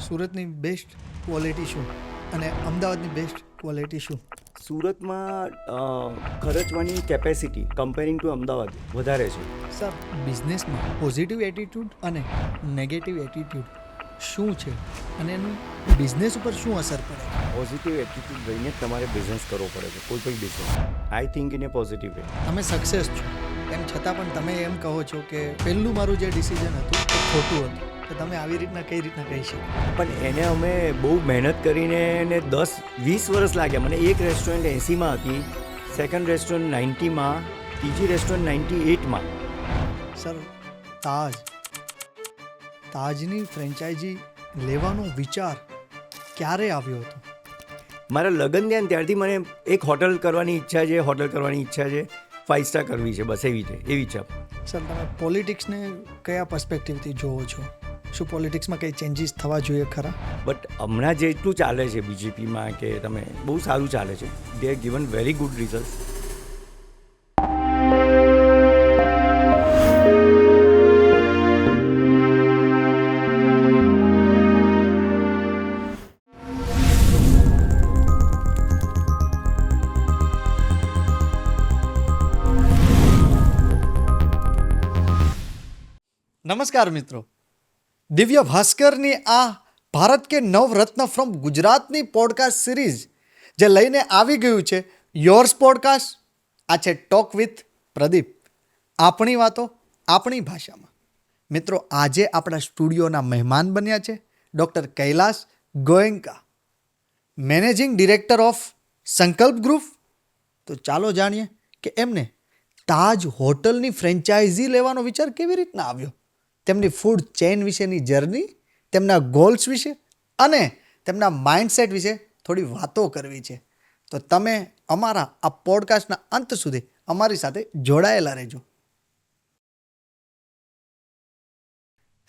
સુરતની best quality શું અને અમદાવાદની બેસ્ટ ક્વોલિટી શું? સુરતમાં ખર્ચવાની કેપેસિટી કમ્પેરિંગ ટુ અમદાવાદ વધારે છે. સર, બિઝનેસમાં પોઝિટિવ એટીટ્યૂડ અને નેગેટિવ એટીટ્યૂડ શું છે અને એનું બિઝનેસ ઉપર શું અસર પડે? પોઝિટિવ એટીટ્યૂડ લઈને જ તમારે બિઝનેસ કરવો પડે છે, કોઈ પણ business. I think in A positive way. તમે સક્સેસ છો એમ છતાં પણ તમે એમ કહો છો કે પહેલું મારું જે ડિસિઝન હતું એ ખોટું હતું, તો તમે આવી રીતના કઈ રીતના કહી શકો? પણ એને અમે બહુ મહેનત કરીને ને 10-20 વર્ષ લાગ્યા. મને એક રેસ્ટોરન્ટ 80માં હતી, સેકન્ડ રેસ્ટોરન્ટ 90માં, ત્રીજી રેસ્ટોરન્ટ 98માં. સર, તાજની ફ્રેન્ચાઇઝી લેવાનો વિચાર ક્યારે આવ્યો હતો? મારા લગ્ન થયા ને ત્યારથી મને એક હોટલ કરવાની ઈચ્છા છે, 5 સ્ટાર કરવી છે, બસ એવી ઈચ્છા. સર, તમે પોલિટિક્સને કયા પર્સપેક્ટિવથી જોવો છો? શું પોલિટિક્સમાં કંઈ ચેન્જીસ થવા જોઈએ ખરા? બટ હમણાં જેટલું ચાલે છે બીજેપીમાં કે તમે બહુ સારું ચાલે છે. They have given very good result. નમસ્કાર મિત્રો, દિવ્ય ભાસ્કરની આ ભારત કે નવરત્ન ફ્રોમ ગુજરાતની પોડકાસ્ટ સિરીઝ જે લઈને આવી ગયું છે યોર્સ પોડકાસ્ટ. આ છે ટોક વિથ પ્રદીપ, આપણી વાતો આપણી ભાષામાં. મિત્રો, આજે આપણા સ્ટુડિયોના મહેમાન બન્યા છે doctor Kailash Goenka, managing director of સંકલ્પ ગ્રુપ. તો ચાલો જાણીએ કે એમને તાજ હોટલની ફ્રેન્ચાઇઝી લેવાનો વિચાર કેવી રીતના આવ્યો, તેમની ફૂડ ચેઇન વિશેની જર્ની, તેમના ગોલ્સ વિશે અને તેમના માઇન્ડસેટ વિશે થોડી વાતો કરવી છે. તો તમે અમારા આ પોડકાસ્ટના અંત સુધી અમારી સાથે જોડાયેલા રહેજો.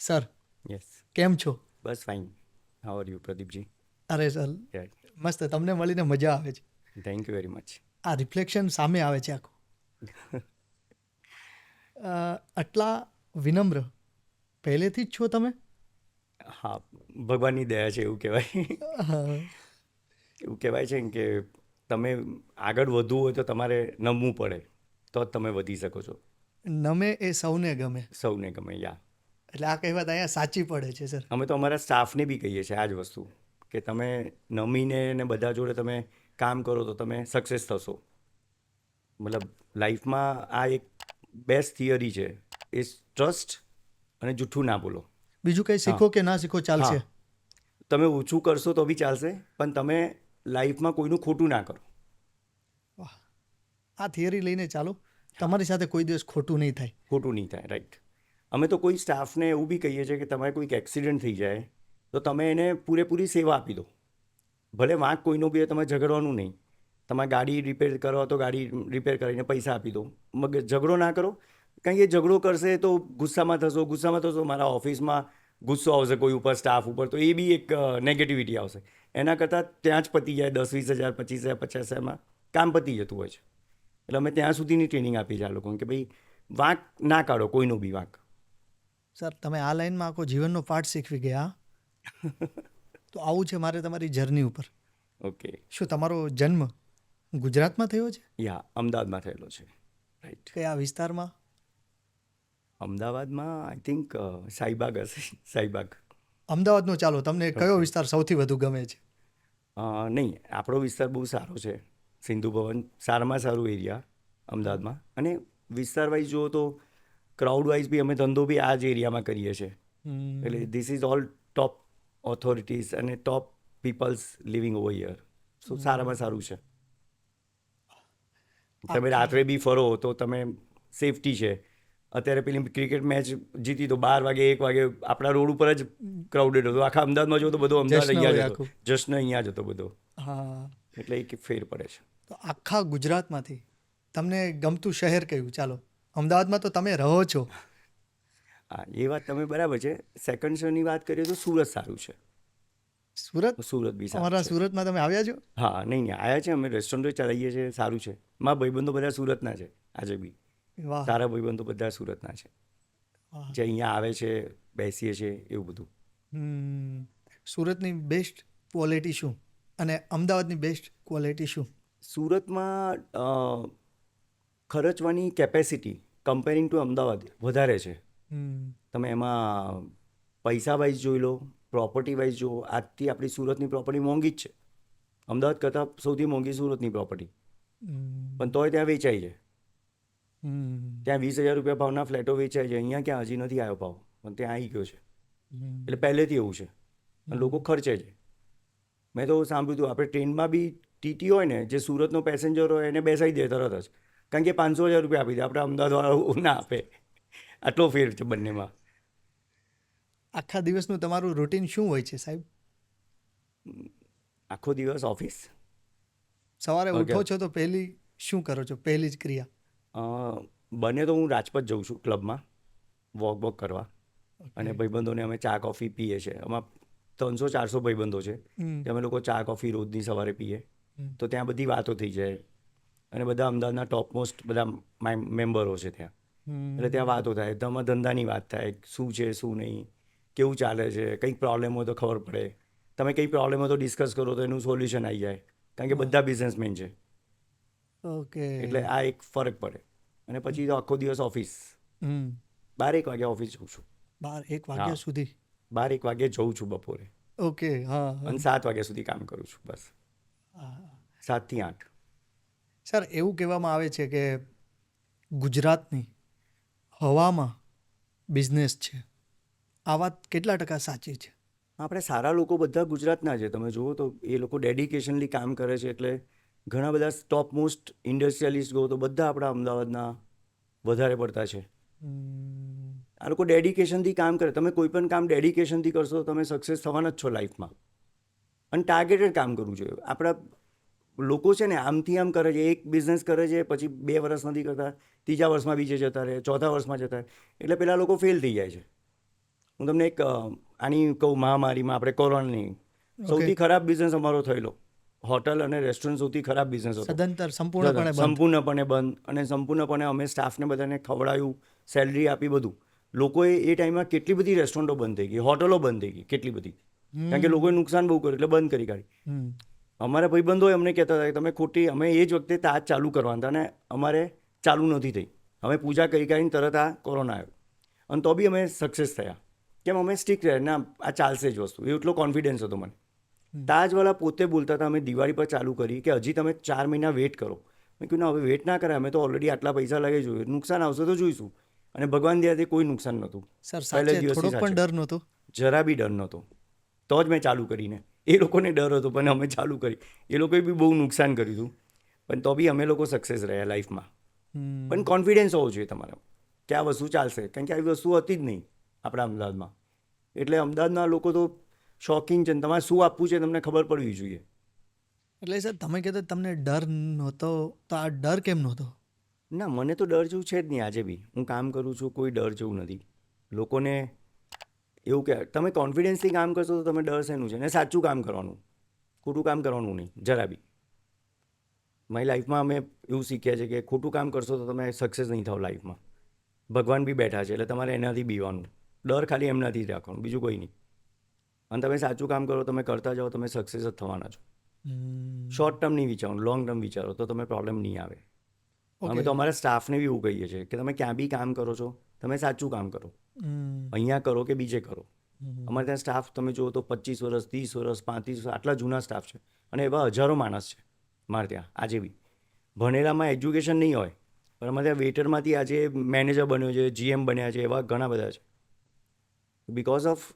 સર, યસ, કેમ છો? બસ fine. How are you Pradeepji? અરે સર, મસ્ત, તમને મળીને મજા આવે છે. Thank you very much. આ રિફ્લેક્શન સામે આવે છે આખું. આટલા વિનમ્ર પહેલેથી જ છો તમે? હા, ભગવાનની દયા છે એવું કહેવાય. એવું કહેવાય છે ને કે તમે આગળ વધવું હોય તો તમારે નમવું પડે, તો જ તમે વધી શકો છો. નમે એ સૌને ગમે, સૌને ગમે. યા, એટલે આ કહેવત અહીંયા સાચી પડે છે સર. અમે તો અમારા સ્ટાફને બી કહીએ છીએ આ જ વસ્તુ, કે તમે નમીને ને બધા જોડે તમે કામ કરો તો તમે સક્સેસ થશો. મતલબ લાઈફમાં આ એક બેસ્ટ થિયરી છે, એ ટ્રસ્ટ અને જૂઠું ના બોલો. બીજું કંઈ શીખો કે ના શીખો ચાલશે. તમે ઓછું કરશો તો બી ચાલશે, પણ તમે લાઈફમાં કોઈનું ખોટું ના કરો. વાહ, આ થિયરી લઈને ચાલો, તમારી સાથે કોઈ દિવસ ખોટું નહીં થાય. ખોટું નહીં થાય, રાઈટ. અમે તો કોઈ સ્ટાફને એવું બી કહીએ છીએ કે તમારે કોઈક એક્સિડન્ટ થઈ જાય તો તમે એને પૂરેપૂરી સેવા આપી દો. ભલે વાંક કોઈનો બી તમે ઝઘડવાનું નહીં. તમારે ગાડી રિપેર કરો તો ગાડી રિપેર કરીને પૈસા આપી દો. મગર ઝઘડો ના કરો, કારણ કે ઝઘડો કરશે તો ગુસ્સામાં થશો. મારા ઓફિસમાં ગુસ્સો આવશે કોઈ ઉપર, સ્ટાફ ઉપર, તો એ બી એક નેગેટિવિટી આવશે. એના કરતાં ત્યાં જ પતી જાય, 10-20 હજાર, 25 હજાર, 50 હજારમાં કામ પતી જતું હોય છે. એટલે અમે ત્યાં સુધીની ટ્રેનિંગ આપી છે આ લોકોને કે ભાઈ વાંક ના કાઢો, કોઈનો બી વાંક. સર, તમે આ લાઈનમાં આખો જીવનનો પાઠ શીખવી ગયા. તો આવું છે મારે તમારી જર્ની ઉપર. ઓકે. શું તમારો જન્મ ગુજરાતમાં થયો છે? યા, અમદાવાદમાં થયેલો છે. રાઈટ. કયા વિસ્તારમાં? અમદાવાદમાં આઈ થિંક શાહીબાગ હશે. શાહીબાગ. અમદાવાદનો ચાલો, તમને કયો વિસ્તાર સૌથી વધુ ગમે છે? નહીં, આપણો વિસ્તાર બહુ સારો છે. સિંધુ ભવન સારામાં સારું એરિયા અમદાવાદમાં. અને વિસ્તાર વાઇઝ જુઓ તો ક્રાઉડ વાઇઝ બી અમે ધંધો બી આ જ એરિયામાં કરીએ છીએ. એટલે this is all top authorities અને ટોપ પીપલ્સ લિવિંગ ઓવર હિયર. સો સારામાં સારું છે. તમે રાત્રે બી ફરો તો તમે સેફટી છે. અત્યારે પેલી ક્રિકેટ મેચ જીતી તો 12 વાગે 1 વાગે આપણા રોડ ઉપર જ ક્રાઉડેડ હતો. આખા અમદાવાદમાં જો તો બધો અમદાવાદ અહીંયા જ હતો, જશ્ન અહીંયા જ હતો બધો. હા, એટલે એક ફેર પડે છે. તો આખા ગુજરાતમાંથી તમને ગમતું શહેર કયું? ચાલો, અમદાવાદમાં તો તમે રહો છો. હા, એ વાત તમે બરાબર છે. સેકન્ડ શોની વાત કરીએ તો સુરત સારું છે. સુરત બી સારું. અમારા સુરતમાં તમે આવ્યા છો? હા, નહીં આવ્યા છે. અમે રેસ્ટોરન્ટ ચલાવીએ છીએ, સારું છે. મારા ભાઈબંધો બધા સુરતના છે આજે બી. વાહ, તારા ભાઈબંધો બધા સુરતના છે, જે અહીંયા આવે છે, બેસીએ છીએ, એવું બધું. સુરતની બેસ્ટ ક્વોલિટી શું અને અમદાવાદની બેસ્ટ ક્વોલિટી શું? સુરતમાં ખર્ચવાની કેપેસિટી કમ્પેરિંગ ટુ અમદાવાદ વધારે છે. તમે એમાં પૈસા વાઇઝ જોઈ લો, પ્રોપર્ટી વાઇઝ જુઓ. આજથી આપણી સુરતની પ્રોપર્ટી મોંઘી જ છે. અમદાવાદ કરતાં સૌથી મોંઘી સુરતની પ્રોપર્ટી, પણ તોય ત્યાં વેચાય છે. ત્યાં 20,000 રૂપિયા ભાવના ફ્લેટો વેચાય છે. અહીંયા ક્યાં હજી નથી આવ્યો ભાવ, પણ ત્યાં આવી ગયો છે. એટલે પહેલેથી એવું છે અને લોકો ખર્ચે છે. મેં તો સાંભળ્યું હતું આપણે ટ્રેનમાં બી ટીટી હોય ને, જે સુરતનો પેસેન્જર હોય એને બેસાડી દે તરત જ, કારણ કે 500,000 રૂપિયા આપી દે. આપણે અમદાવાદવાળા ના આપે. આટલો ફેર છે બંનેમાં. આખા દિવસનું તમારું રૂટીન શું હોય છે સાહેબ? આખો દિવસ ઓફિસ. સવારે Okay. ઉઠો છો તો પહેલી શું કરો છો? પહેલી જ ક્રિયા? બને તો હું રાજપથ જઉં છું ક્લબમાં વોક કરવા, અને ભાઈબંધોને અમે ચા કોફી પીએ છીએ. આમાં 300-400 ભાઈબંધો છે, તે અમે લોકો ચા કોફી રોજની સવારે પીએ. તો ત્યાં બધી વાતો થઈ જાય, અને બધા અમદાવાદના ટોપમોસ્ટ બધા મેમ્બરો છે ત્યાં. એટલે ત્યાં વાતો થાય, તમારા ધંધાની વાત થાય, શું છે શું નહીં, કેવું ચાલે છે, કંઈક પ્રોબ્લેમ હોય તો ખબર પડે. તમે કંઈ પ્રોબ્લેમ હોય તો ડિસ્કસ કરો તો એનું સોલ્યુશન આવી જાય, કારણ કે બધા બિઝનેસમેન છે. ઓકે. એટલે આ એક ફરક પડે. અને પછી તો આખો દિવસ ઓફિસ. 12-1 વાગે ઓફિસ જઉં છું. 12-1 વાગ્યા હા. સુધી? 12-1 વાગે જઉં છું બપોરે, ઓકે. હા. અને 7 વાગ્યા સુધી કામ કરું છું બસ. 7 થી 8. સર, એવું કહેવામાં આવે છે કે ગુજરાતની હવામાં બિઝનેસ છે. આ વાત કેટલા ટકા સાચી છે? આપણે સારા લોકો બધા ગુજરાતના છે. તમે જુઓ તો એ લોકો ડેડિકેશનલી કામ કરે છે. એટલે ઘણા બધા ટોપ મોસ્ટ ઇન્ડસ્ટ્રીયલિસ્ટ કહો તો બધા આપણા અમદાવાદના વધારે પડતા છે. આ લોકો ડેડિકેશનથી કામ કરે. તમે કોઈ પણ કામ ડેડિકેશનથી કરશો તો તમે સક્સેસ થવાના જ છો લાઈફમાં. અને ટાર્ગેટેડ કામ કરવું જોઈએ. આપણા લોકો છે ને આમથી આમ કરે છે. એક બિઝનેસ કરે છે, પછી 2 વર્ષ નથી કરતા, 3જા વર્ષમાં બીજે જતા રહે, 4થા વર્ષમાં જતા રહે. એટલે પેલા લોકો ફેલ થઈ જાય છે. હું તમને એક આની કહું, મહામારીમાં આપણે કોરોનાની સૌથી ખરાબ બિઝનેસ અમારો થયેલો. હોટલ અને રેસ્ટોરન્ટ સૌથી ખરાબ બિઝનેસ હતો. સદંતર સંપૂર્ણપણે બંધ. સંપૂર્ણપણે બંધ. અને સંપૂર્ણપણે અમે સ્ટાફને બધાને ખવડાવ્યું, સેલરી આપી, બધું. લોકોએ એ ટાઈમમાં કેટલી બધી રેસ્ટોરન્ટો બંધ થઈ ગઈ, હોટલો બંધ થઈ ગઈ, કેટલી બધી, કારણ કે લોકોએ નુકસાન બહુ કર્યું એટલે બંધ કરી કાઢી. અમારા ભાઈબંધોએ અમને કહેતા હતા કે તમે ખોટી, અમે એ જ વખતે તાજ ચાલુ કરવાના હતા, અને અમારે ચાલુ નથી થઈ. અમે પૂજા કરી કાઢીને તરત આ કોરોના આવ્યો, અને તો બી અમે સક્સેસ થયા. કેમ? અમે સ્ટીક રહ્યા, ના આ ચાલશે જ વસ્તુ, એટલો કોન્ફિડન્સ હતો મને. તાજવાળા પોતે બોલતા હતા, અમે દિવાળી પર ચાલુ કરી કે હજી તમે 4 મહિના વેઇટ કરો. મેં કહ્યું ના, હવે વેઇટ ના કરાય, અમે તો ઓલરેડી આટલા પૈસા લગાવી જોઈએ, નુકસાન આવશે તો જોઈશું. અને ભગવાન દયાથી કોઈ નુકસાન નહોતું. સર, પહેલે સાચે દિવસથી થોડોક પણ સાચું. ડર નહોતો? જરા બી ડર નહોતો. તો જ મેં ચાલુ કરીને. એ લોકોને ડર હતો, પણ અમે ચાલુ કરી. એ લોકોએ બી બહુ નુકસાન કર્યું હતું, પણ તો બી અમે લોકો સક્સેસ રહ્યા લાઈફમાં. પણ કોન્ફિડન્સ હોવો જોઈએ તમારા કે આ વસ્તુ ચાલશે, કારણ કે આવી વસ્તુ હતી જ નહીં આપણા અમદાવાદમાં. એટલે અમદાવાદના લોકો તો શોખીન છે. તમારે શું આપવું છે તમને ખબર પડવી જોઈએ. એટલે સર, તમે કહેતા તમને ડર નહોતો, તો આ ડર કેમ નહોતો? ના, મને તો ડર જેવું છે જ નહીં. આજે બી હું કામ કરું છું, કોઈ ડર જેવું નથી. લોકોને એવું કે તમે કોન્ફિડન્સથી કામ કરશો તો તમે ડર શેનું છે? ને સાચું કામ કરવાનું, ખોટું કામ કરવાનું નહીં જરા બી. મારી લાઈફમાં અમે એવું શીખ્યા છે કે ખોટું કામ કરશો તો તમે સક્સેસ નહીં થાવ લાઈફમાં. ભગવાન બી બેઠા છે, એટલે તમારે એનાથી બીવાનું. ડર ખાલી એમનાથી જ રાખવાનું, બીજું કોઈ નહીં. અને તમે સાચું કામ કરો, તમે કરતા જાઓ, તમે સક્સેસ જ થવાના છો. શોર્ટ ટર્મ નહીં વિચારો, લોંગ ટર્મ વિચારો, તો તમે પ્રોબ્લેમ નહીં આવે. અમે તો અમારા સ્ટાફને બી એવું કહીએ છીએ કે તમે ક્યાં બી કામ કરો છો, તમે સાચું કામ કરો. અહીંયા કરો કે બીજે કરો. અમારે ત્યાં સ્ટાફ તમે જુઓ તો 25 વર્ષ, 30 વર્ષ, 35 વર્ષ, આટલા જૂના સ્ટાફ છે. અને એવા હજારો માણસ છે મારે ત્યાં આજે બી. ભણેલામાં એજ્યુકેશન નહીં હોય, પણ અમારે ત્યાં વેટરમાંથી આજે મેનેજર બન્યો છે, GM બન્યા છે, એવા ઘણા બધા છે. Because of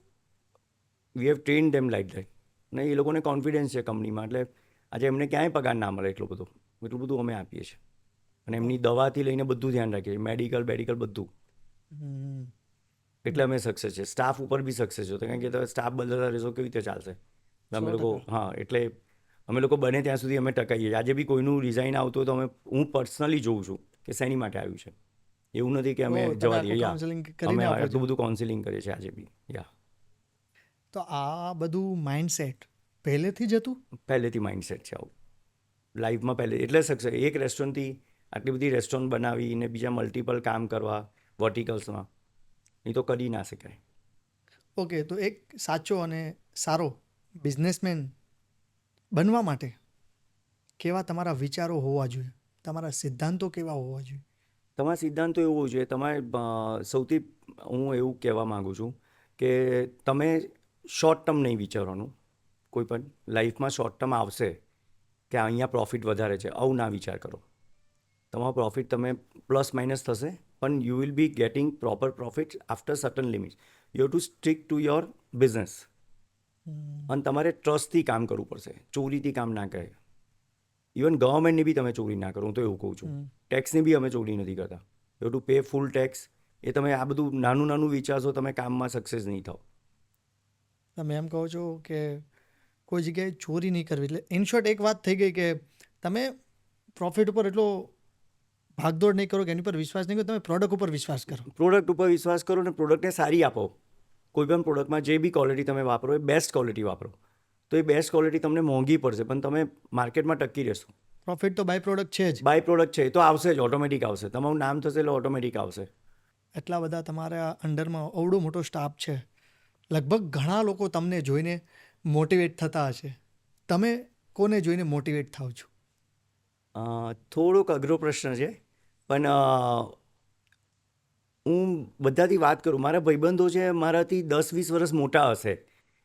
we have train them like that. અને એ લોકોને કોન્ફિડન્સ છે કંપનીમાં, એટલે આજે એમને ક્યાંય પગાર ના મળે એટલું બધું અમે આપીએ છીએ. અને એમની દવાથી લઈને બધું ધ્યાન રાખીએ છીએ, મેડિકલ બધું. એટલે અમે સક્સેસ છે. સ્ટાફ ઉપર બી સક્સેસ છે, કારણ કે તમે સ્ટાફ બદલતા રહેશો કેવી રીતે ચાલશે? અમે લોકો એટલે અમે લોકો બને ત્યાં સુધી અમે ટકાઈએ. આજે બી કોઈનું રિઝાઇન આવતું હોય તો હું પર્સનલી જોઉં છું કે શેની માટે આવ્યું છે. એવું નથી કે અમે જવા દઈએ. અમે એટલું બધું કાઉન્સિલિંગ કરીએ છીએ આજે બી. તો આ બધું માઇન્ડસેટ પહેલેથી જ હતું? પહેલેથી માઇન્ડસેટ છે આવું લાઈફમાં. પહેલે એટલે સક્સેસ. એક રેસ્ટોરન્ટથી આટલી બધી રેસ્ટોરન્ટ બનાવીને બીજા મલ્ટિપલ કામ કરવા વર્ટિકલ્સમાં, એ તો કરી ના શકાય. ઓકે, તો એક સાચો અને સારો બિઝનેસમેન બનવા માટે કેવા તમારા વિચારો હોવા જોઈએ, તમારા સિદ્ધાંતો કેવા હોવા જોઈએ? તમારા સિદ્ધાંતો એવું હોવું જોઈએ, તમારે સૌથી હું એવું કહેવા માગું છું કે તમે શોર્ટ ટર્મ નહીં વિચારવાનું. કોઈ પણ લાઈફમાં શોર્ટ ટર્મ આવશે કે અહીંયા પ્રોફિટ વધારે છે, આવું ના વિચાર કરો. તમારો પ્રોફિટ તમે પ્લસ માઇનસ થશે, પણ you will be gating proper profit after certain limit. You have two stick to your business. અને તમારે ટ્રસ્ટથી કામ કરવું પડશે, ચોરીથી કામ ના કરે. ઇવન ગવર્મેન્ટની બી તમે ચોરી ના કરો, હું તો એવું કહું છું. ટેક્સની બી અમે ચોરી નથી કરતા. You have to pay full tax. એ તમે આ બધું નાનું નાનું વિચારશો, તમે કામમાં સક્સેસ નહીં થાઓ. તમે એમ કહો છો કે કોઈ જગ્યાએ ચોરી નહીં કરવી, એટલે ઇન શોર્ટ એક વાત થઈ ગઈ કે તમે પ્રોફિટ ઉપર એટલો ભાગદોડ નહીં કરો કે એની પર વિશ્વાસ નહીં કરો, તમે પ્રોડક્ટ ઉપર વિશ્વાસ કરો. પ્રોડક્ટ ઉપર વિશ્વાસ કરો અને પ્રોડક્ટને સારી આપો. કોઈ પણ પ્રોડક્ટમાં જે બી ક્વોલિટી તમે વાપરો એ બેસ્ટ ક્વોલિટી વાપરો. તો એ બેસ્ટ ક્વોલિટી તમને મોંઘી પડશે, પણ તમે માર્કેટમાં ટકી રહેશો. પ્રોફિટ તો બાય પ્રોડક્ટ છે જ. બાય પ્રોડક્ટ છે એ તો આવશે જ, ઓટોમેટિક આવશે. તમારું નામ થશે એટલે ઓટોમેટિક આવશે. એટલા બધા તમારા અંડરમાં અવડો મોટો સ્ટાફ છે, લગભગ ઘણા લોકો તમને જોઈને મોટિવેટ થતા હશે. તમે કોને જોઈને મોટિવેટ થાવ છો? થોડોક અઘરો પ્રશ્ન છે, પણ હું બધાથી વાત કરું. મારા ભાઈબંધો છે, મારાથી 10-20 વર્ષ મોટા હશે,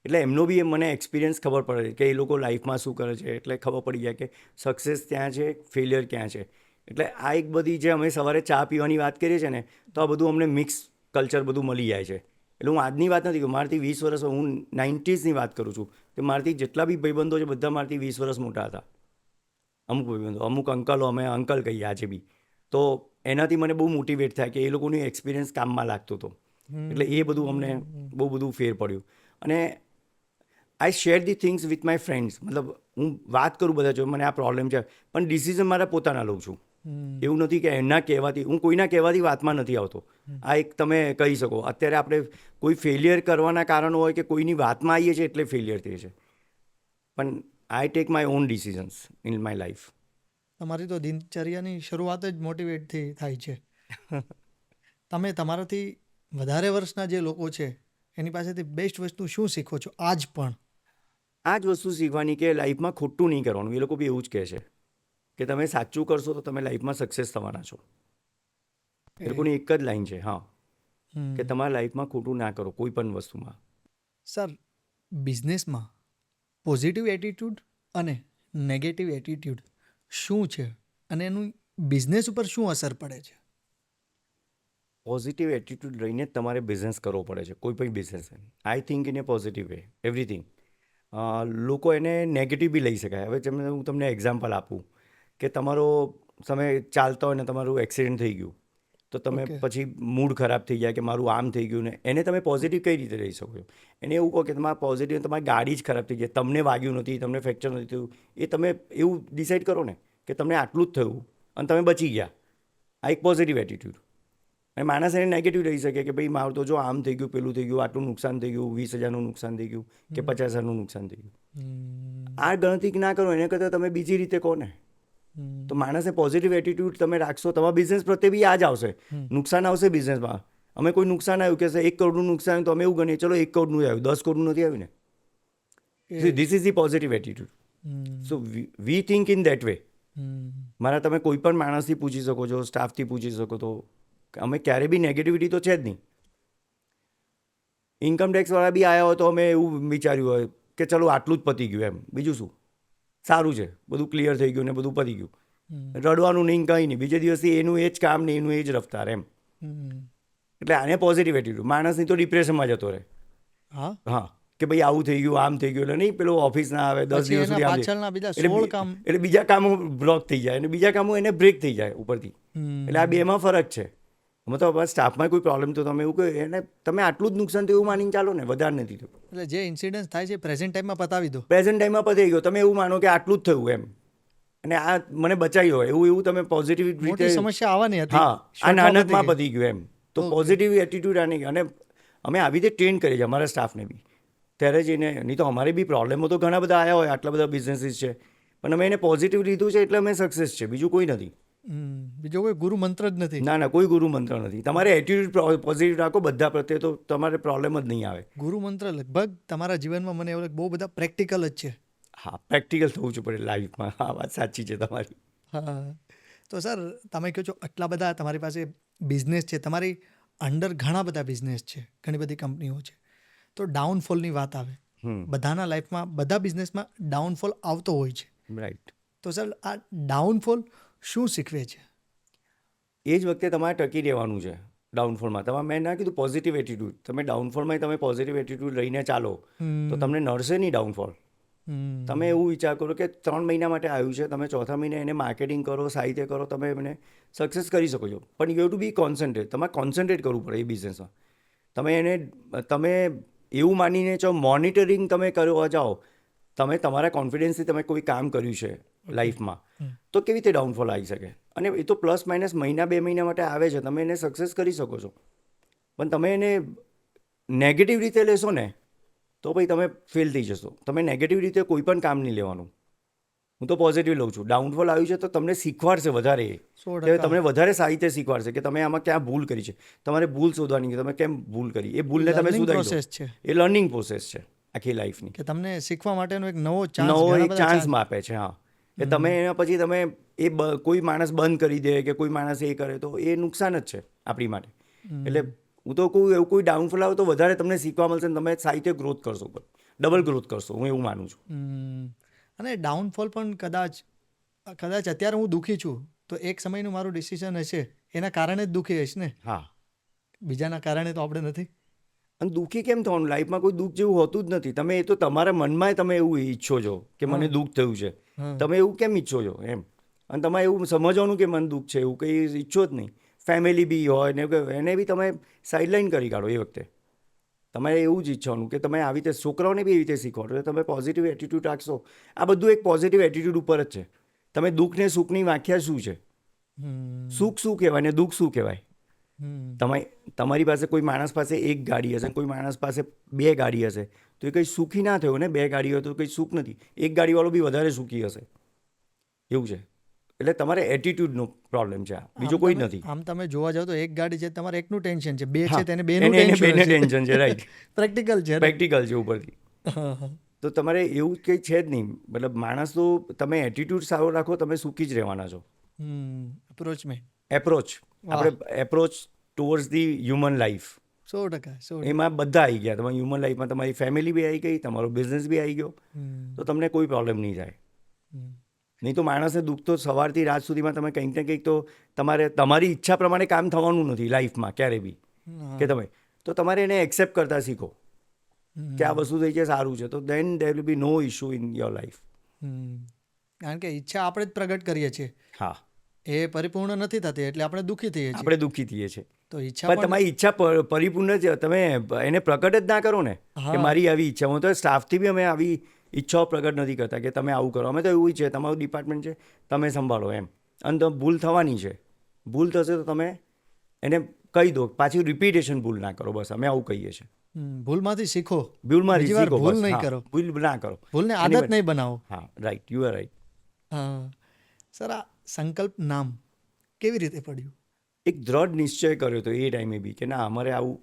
એટલે એમનો બી મને એક્સપિરિયન્સ ખબર પડે કે એ લોકો લાઈફમાં શું કરે છે. એટલે ખબર પડી જાય કે સક્સેસ ત્યાં છે, ફેલિયર ક્યાં છે. એટલે આ એક બધી જે અમે સવારે ચા પીવાની વાત કરીએ છીએ ને, તો આ બધું અમને મિક્સ કલ્ચર બધું મળી જાય છે. એટલે હું આજની વાત નથી કહું, મારાથી 20 વર્ષ, હું 90sની વાત કરું છું. કે મારાથી જેટલા બી ભાઈબંધો છે બધા મારાથી 20 વર્ષ મોટા હતા. અમુક ભાઈબંધો, અમુક અંકલો, અમે અંકલ કહીએ આજે બી. તો એનાથી મને બહુ મોટિવેટ થાય કે એ લોકોનું એક્સપિરિયન્સ કામમાં લાગતો હતો. એટલે એ બધું અમને બહુ બધું ફેર પડ્યું. અને I share the things with my friends. મતલબ હું વાત કરું બધા જો મને આ પ્રોબ્લેમ છે, પણ ડિસિઝન મારા પોતાના લઉં છું. એવું નથી કે એના કહેવાથી, હું કોઈના કહેવાથી વાતમાં નથી આવતો. આ એક તમે કહી શકો. અત્યારે આપણે કોઈ ફેલિયર કરવાના કારણો હોય કે કોઈની વાતમાં આવીએ છીએ એટલે ફેલિયર થઈએ છે. પણ I take my own decisions in my life. તમારી તો દિનચર્યાની શરૂઆત જ મોટિવેટથી થાય છે. તમે તમારાથી વધારે વર્ષના જે લોકો છે એની પાસેથી બેસ્ટ વસ્તુ શું શીખો છો આજ પણ? આ જ વસ્તુ શીખવાની કે લાઈફમાં ખોટું નહીં કરવાનું. એ લોકો બી એવું જ કહે છે કે તમે સાચું કરશો તો તમે લાઈફમાં સક્સેસ થવાના છો. એ લોકોની એક જ લાઈન છે, હા, કે તમારા લાઈફમાં ખોટું ના કરો કોઈ પણ વસ્તુમાં. સર, બિઝનેસમાં પોઝિટિવ એટીટ્યૂડ અને નેગેટિવ એટીટ્યૂડ શું છે અને એનું બિઝનેસ ઉપર શું અસર પડે છે? પોઝિટિવ એટીટ્યૂડ લઈને જ તમારે બિઝનેસ કરવો પડે છે, કોઈ પણ business. I think in A positive way everything. લોકો એને નેગેટિવ બી લઈ શકાય. હવે જેમ હું તમને એક્ઝામ્પલ આપું કે તમારો તમે ચાલતા હોય ને તમારું એક્સિડન્ટ થઈ ગયું, તો તમે પછી મૂડ ખરાબ થઈ જાય કે મારું આમ થઈ ગયું, ને એને તમે પોઝિટિવ કઈ રીતે લઈ શકો છો? એને એવું કહો કે તમારા પોઝિટિવ, તમારી ગાડી જ ખરાબ થઈ જાય, તમને વાગ્યું નથી, તમને ફ્રેક્ચર નથી થયું, એ તમે એવું ડિસાઇડ કરો ને કે તમને આટલું જ થયું અને તમે બચી ગયા. આ એક પોઝિટિવ એટીટ્યૂડ. અને માણસ એને નેગેટિવ રહી શકે કે ભાઈ મારું તો જો આમ થઈ ગયું, પેલું થઈ ગયું, આટલું નુકસાન થઈ ગયું, 20,000નું નુકસાન થઈ ગયું કે 50,000નું નુકસાન થઈ ગયું. આ ગણતરી ના કરો, એને કરતાં તમે બીજી રીતે કહો ને. તો માણસને પોઝિટિવ એટીટ્યૂડ તમે રાખશો, તમારા બિઝનેસ પ્રત્યે બી આ જ આવશે. નુકસાન આવશે બિઝનેસમાં. અમે કોઈ નુકસાન આવ્યું કે 1 કરોડનું નુકસાન આવ્યું તો અમે એવું ગણીએ ચલો 1 કરોડનું આવ્યું, 10 કરોડનું નથી આવ્યું ને. This is the positive attitude. So V think in that way. મારા તમે કોઈ પણ માણસથી પૂછી શકો છો, સ્ટાફથી પૂછી શકો. તો અમે ક્યારે બી નેગેટિવિટી તો છે જ નહીં. ઇન્કમ ટેક્સવાળા બી આવ્યા હોય તો અમે એવું વિચાર્યું હોય કે ચલો આટલું જ પતી ગયું એમ, બીજું શું, સારું છે, બધું ક્લિયર થઈ ગયું ને બધું પતી ગયું, રડવાનું નહીં, કંઈ નહીં, બીજે દિવસથી એનું એ જ કામ ને એનું એ જ રફતાર એમ. એટલે આને પોઝિટિવ એટીટ્યૂડ. માણસની તો ડિપ્રેશનમાં જતો રહે. હા, કે ભાઈ આવું થઈ ગયું, આમ થઈ ગયું, એટલે નહીં પેલો ઓફિસ ના આવે 10 દિવસ સુધી, એટલે બીજા કામો બ્લોક થઈ જાય અને બીજા કામો એને બ્રેક થઈ જાય ઉપરથી. એટલે આ બેમાં ફરક છે. મતલબ સ્ટાફમાં કોઈ પ્રોબ્લેમ તો તમે એવું કહો એને તમે આટલું જ નુકસાન થયું એવું માનીને ચાલો ને, વધારે નથી થયું. એટલે જે ઇન્સિડન્સ થાય છે પ્રેઝન્ટ ટાઈમમાં પતાવી દો. પ્રેઝન્ટ ટાઈમમાં પતી ગયો, તમે એવું માનો કે આટલું જ થયું એમ, અને આ મને બચાવ્યો હોય એવું તમે પોઝિટિવ રીતે, સમસ્યા આવવાની હતી, હા, આ નાનકમાં પતી ગયું એમ. તો પોઝિટિવ એટીટ્યૂડ આની. અને અમે આવી રીતે ટ્રેન કરીએ છીએ અમારા સ્ટાફને બી. ત્યારે જઈને, નહીં તો અમારે બી પ્રોબ્લેમો તો ઘણા બધા આવ્યા હોય, આટલા બધા બિઝનેસીસ છે, પણ અમે એને પોઝિટિવ લીધું છે એટલે અમે સક્સેસ છે, બીજું કોઈ નથી. બીજો કોઈ ગુરુ મંત્ર જ નથી. ના કોઈ ગુરુ મંત્ર નથી. તમારે એટીટ્યુડ પોઝિટિવ રાખો બધા પ્રત્યે, તો તમારે પ્રોબ્લેમ જ નહીં આવે. ગુરુ મંત્ર લગભગ તમારા જીવનમાં મને એવું લાગે બહુ બધા પ્રેક્ટિકલ જ છે. હા, પ્રેક્ટિકલ થવું જ પડે લાઈફમાં. હા, વાત સાચી છે તમારી. હા, તો સર તમે કહો છો આટલા બધા તમારી પાસે બિઝનેસ છે, તમારી અંડર ઘણા બધા બિઝનેસ છે, ઘણી બધી કંપનીઓ છે, તો ડાઉનફોલની વાત આવે, બધાના લાઈફમાં બધા બિઝનેસમાં ડાઉનફોલ આવતો હોય છે. રાઈટ. તો સર આ ડાઉનફોલ શું શીખવે છે? એ જ વખતે તમારે ટકી રહેવાનું છે ડાઉનફોલમાં. મેં ના કીધું પોઝિટિવ એટીટ્યૂડ, તમે ડાઉનફોલમાં તમે પોઝિટિવ એટીટ્યૂડ લઈને ચાલો તો તમને નડશે નહીં ડાઉનફોલ. તમે એવું વિચાર કરો કે 3 મહિના માટે આવ્યું છે, તમે ચોથા મહિને એને માર્કેટિંગ કરો, સાહિત્ય કરો, તમે એને સક્સેસ કરી શકો છો. પણ you have to be concentrate. તમારે કોન્સન્ટ્રેટ કરવું પડે એ બિઝનેસમાં. તમે એવું માનીને જો મોનિટરિંગ તમે કરવા જાઓ, તમે તમારા કોન્ફિડન્સથી તમે કોઈ કામ કર્યું છે લાઈફમાં, તો કેવી રીતે ડાઉનફોલ આવી શકે? અને એ તો પ્લસ માઇનસ મહિના 2 મહિના માટે આવે છે, તમે એને સક્સેસ કરી શકો છો. પણ તમે એને નેગેટિવ રીતે લેશો ને તો ભાઈ તમે ફેલ થઈ જશો. તમે નેગેટિવ રીતે કોઈ પણ કામ નહીં લેવાનું. હું તો પોઝિટિવ લઉં છું. ડાઉનફોલ આવ્યું છે તો તમને શીખવાડશે વધારે, કે તમને વધારે સારી રીતે શીખવાડશે કે તમે આમાં ક્યાં ભૂલ કરી છે. તમારે ભૂલ શોધવાની કે તમે કેમ ભૂલ કરી, એ ભૂલને તમે સુધારી દો. એ લર્નિંગ પ્રોસેસ છે આખી લાઈફની, કે તમને શીખવા માટેનો એક નવો એક ચાન્સ આપે છે. હા, કે તમે એના પછી તમે કોઈ માણસ બંધ કરી દે કે કોઈ માણસ એ કરે તો એ નુકસાન જ છે આપણી માટે. એટલે હું તો કહું એવું કોઈ ડાઉનફોલ આવે તો વધારે તમને શીખવા મળશે ને તમે સાહિત્ય ગ્રોથ કરશો, ડબલ ગ્રોથ કરશો. હું એવું માનું છું. અને ડાઉનફોલ પણ કદાચ અત્યારે હું દુઃખી છું તો એક સમયનું મારું ડિસિઝન હશે, એના કારણે જ દુઃખી હશે ને. હા, બીજાના કારણે તો આપણે નથી. અને દુઃખી કેમ થવાનું? લાઈફમાં કોઈ દુઃખ જેવું હોતું જ નથી. તમે એ તો તમારા મનમાં તમે એવું ઈચ્છો છો કે મને દુઃખ થયું છે. તમે એવું કેમ ઈચ્છો છો એમ? અને તમારે એવું સમજવાનું કે મને દુઃખ છે એવું કંઈ ઈચ્છો જ નહીં. ફેમિલી બી હોય ને એને બી તમે સાઇડલાઇન કરી કાઢો. એ વખતે તમારે એવું જ ઈચ્છવાનું કે તમે આવી રીતે છોકરાઓને બી એવી રીતે શીખવાડો. તમે પોઝિટિવ એટીટ્યૂડ રાખશો. આ બધું એક પોઝિટિવ એટીટ્યૂડ ઉપર જ છે. તમે દુઃખ ને સુખની વ્યાખ્યા શું છે? સુખ શું કહેવાય ને દુઃખ શું કહેવાય? તમારી પાસે કોઈ માણસ પાસે એક ગાડી હશે, કોઈ માણસ પાસે 2 ગાડી હશે, તો એ કંઈ સુખી ના થયો ને. 2 ગાડી હોય તો કંઈ સુખ નથી. એક ગાડીવાળો બી વધારે સુખી હશે. એવું છે. એટલે તમારે એટીટ્યૂડનો પ્રોબ્લેમ છે, બીજો કોઈ નથી. આમ તમે જોવા જાવ તો એક ગાડી છે તમારે એકનું ટેન્શન છે, 2 છે તેને બેનું ટેન્શન છે. રાઈટ. પ્રેક્ટિકલ છે ઉપરથી. તો તમારે એવું કંઈ છે જ નહીં. મતલબ માણસ તો તમે એટીટ્યૂડ સારો રાખો, તમે સુખી જ રહેવાના છો. Approach towards the human life. 100%. એમાં બધા આવી ગયા. તમારી હ્યુમન લાઈફમાં તમારી ફેમિલી બી આવી ગઈ, તમારો બિઝનેસ બી આવી ગયો, તો તમને કોઈ પ્રોબ્લેમ નહીં થાય. નહીં તો માણસને દુઃખ તો સવારથી રાત સુધીમાં તમે કંઈક ને કંઈક તો તમારી ઈચ્છા પ્રમાણે કામ થવાનું નથી લાઈફમાં ક્યારે બી. કે તમારે એને એક્સેપ્ટ કરતા શીખો કે આ વસ્તુ થઈ છે, સારું છે, તો then there will be no issue in your life. કારણ કે ઈચ્છા આપણે જ પ્રગટ કરીએ છીએ. હા, એ પરિપૂર્ણ નથી થતી એટલે આપણે દુઃખી થઈએ છીએ. આપણે દુઃખી થઈએ છીએ. તો ઈચ્છા પણ તમારી ઈચ્છા પરિપૂર્ણ છે, તમે એને પ્રગટ જ ના કરો ને કે મારી આવી ઈચ્છા. હું તો સ્ટાફથી બી અમે આવી ઈચ્છાઓ પ્રગટ નથી કરતા કે તમે આવું કરો. અમે તો એવું છે, તમારું ડિપાર્ટમેન્ટ છે, તમે સંભાળો એમ. અને તો ભૂલ થવાની છે. ભૂલ થશે તો તમે એને કહી દો, પાછી રિપીટેશન ભૂલ ના કરો. બસ અમે આવું કહીએ છીએ. ભૂલમાંથી શીખો. ભૂલમાંથી શીખો. ભૂલ નહીં કરો. ભૂલ ના કરો. ભૂલને આદત નહીં બનાવો. હા, રાઈટ. You are right. હા સર, આ સંકલ્પ નામ કેવી રીતે પડ્યું? એક દ્રઢ નિશ્ચય કર્યો હતો એ ટાઈમે બી કે ના, અમારે આવું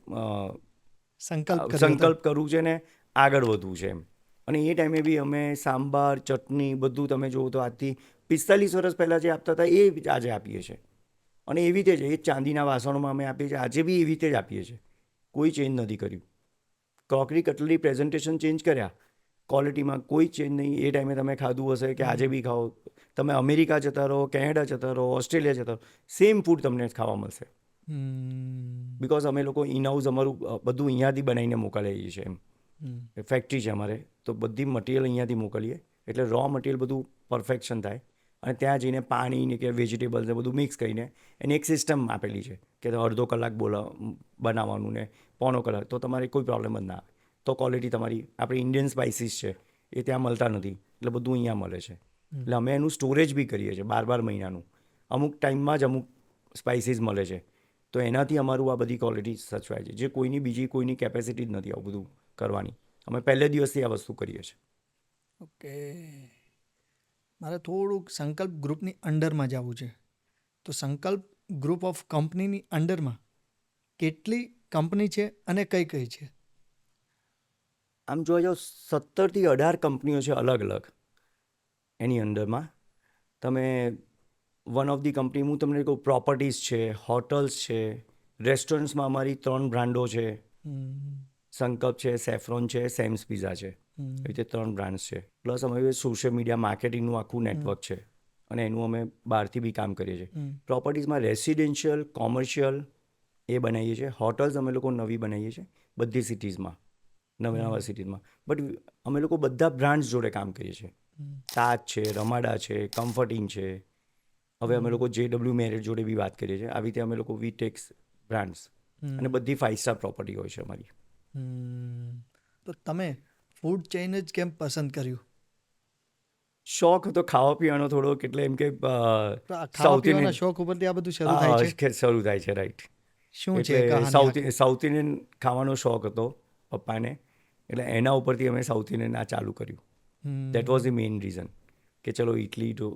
સંકલ્પ કરવું છે ને આગળ વધવું છે એમ. અને એ ટાઈમે બી અમે સાંભાર, ચટણી બધું તમે જુઓ તો આજથી 45 વર્ષ પહેલાં જે આપતા હતા એ આજે આપીએ છીએ. અને એવી રીતે જ એ ચાંદીના વાસણોમાં અમે આપીએ છીએ. આજે બી એવી રીતે જ આપીએ છીએ. કોઈ ચેન્જ નથી કર્યું. ક્રોકરી, કટલરી, પ્રેઝન્ટેશન ચેન્જ કર્યા, ક્વોલિટીમાં કોઈ ચેન્જ નહીં. એ ટાઈમે તમે ખાધું હશે કે આજે બી ખાઓ. તમે અમેરિકા જતા રહો, કેનેડા જતા રહો, ઓસ્ટ્રેલિયા જતા રહો, સેમ ફૂડ તમને ખાવા મળશે. બિકોઝ અમે લોકો ઇનહાઉસ અમારું બધું અહીંયાથી બનાવીને મોકલીએ છીએ એમ. ફેક્ટરી છે અમારે, તો બધી મટીરિયલ અહીંયાથી મોકલીએ એટલે રો મટીરિયલ બધું પરફેક્શન થાય. અને ત્યાં જઈને પાણી કે વેજીટેબલ્સ ને બધું મિક્સ કરીને એની એક સિસ્ટમ આપેલી છે કે અડધો કલાક બનાવવાનું ને પોણો કલાક, તો તમારે કોઈ પ્રોબ્લેમ જ ના આવે. તો ક્વોલિટી તમારી, આપણે ઇન્ડિયન સ્પાઇસીસ છે એ ત્યાં મળતા નથી, એટલે બધું અહીંયા મળે છે. એટલે અમે એનું સ્ટોરેજ બી કરીએ છીએ 12 મહિનાનું. અમુક ટાઈમમાં જ અમુક સ્પાઇસીસ મળે છે, તો એનાથી અમારું આ બધી ક્વોલિટી સચવાય છે, જે કોઈની કેપેસિટી જ નથી આવું બધું કરવાની. અમે પહેલે દિવસથી આ વસ્તુ કરીએ છીએ. ઓકે, મારે થોડુંક સંકલ્પ ગ્રુપની અંડરમાં જવું છે. તો સંકલ્પ ગ્રુપ ઓફ કંપનીની અંડરમાં કેટલી કંપની છે અને કઈ કઈ છે? આમ જોવા જાઓ 17થી 18 કંપનીઓ છે અલગ અલગ એની અંદરમાં. તમે વન ઓફ ધી કંપની હું તમને કહું, પ્રોપર્ટીઝ છે, હોટલ્સ છે, રેસ્ટોરન્ટ્સમાં અમારી 3 બ્રાન્ડો છે. સંકલ્પ છે, સેફ્રોન છે, સેમ્સ પિઝા છે. એ રીતે 3 બ્રાન્ડ્સ છે. પ્લસ અમારી સોશિયલ મીડિયા માર્કેટિંગનું આખું નેટવર્ક છે અને એનું અમે બહારથી બી કામ કરીએ છીએ. પ્રોપર્ટીઝમાં રેસિડેન્શિયલ, કોમર્શિયલ એ બનાવીએ છીએ. હોટલ્સ અમે લોકો નવી બનાવીએ છીએ બધી સિટીઝમાં, નવા સિટીઝમાં. બટ અમે લોકો બધા બ્રાન્ડ્સ જોડે કામ કરીએ છીએ. તાજ છે, રમાડા છે, કમ્ફર્ટિંગ છે. હવે અમે લોકો JW મેરેજ જોડે બી વાત કરીએ છીએ. આવી રીતે અમે લોકો વી ટેક્સ બ્રાન્ડ્સ અને બધી 5 સ્ટાર પ્રોપર્ટી હોય છે અમારી. તો તમે ફૂડ ચેઇન જ કેમ પસંદ કર્યું? શોખ હતો ખાવા પીવાનો થોડો, એટલે એમ કે તો આ ખાવા સાઉથ પીવાના ઇન્ડિયન શોખ ઉપરથી આ બધું શરૂ થાય છે? શરૂ થાય છે, રાઈટ. શું છે એટલે કહાની? સાઉથ ઇન્ડિયન ખાવાનો શોખ હતો પપ્પાને, એટલે એના ઉપરથી અમે સાઉથ ઇન્ડિયન આ ચાલુ કર્યું. That was the main reason કે ચલો ઇટલી તો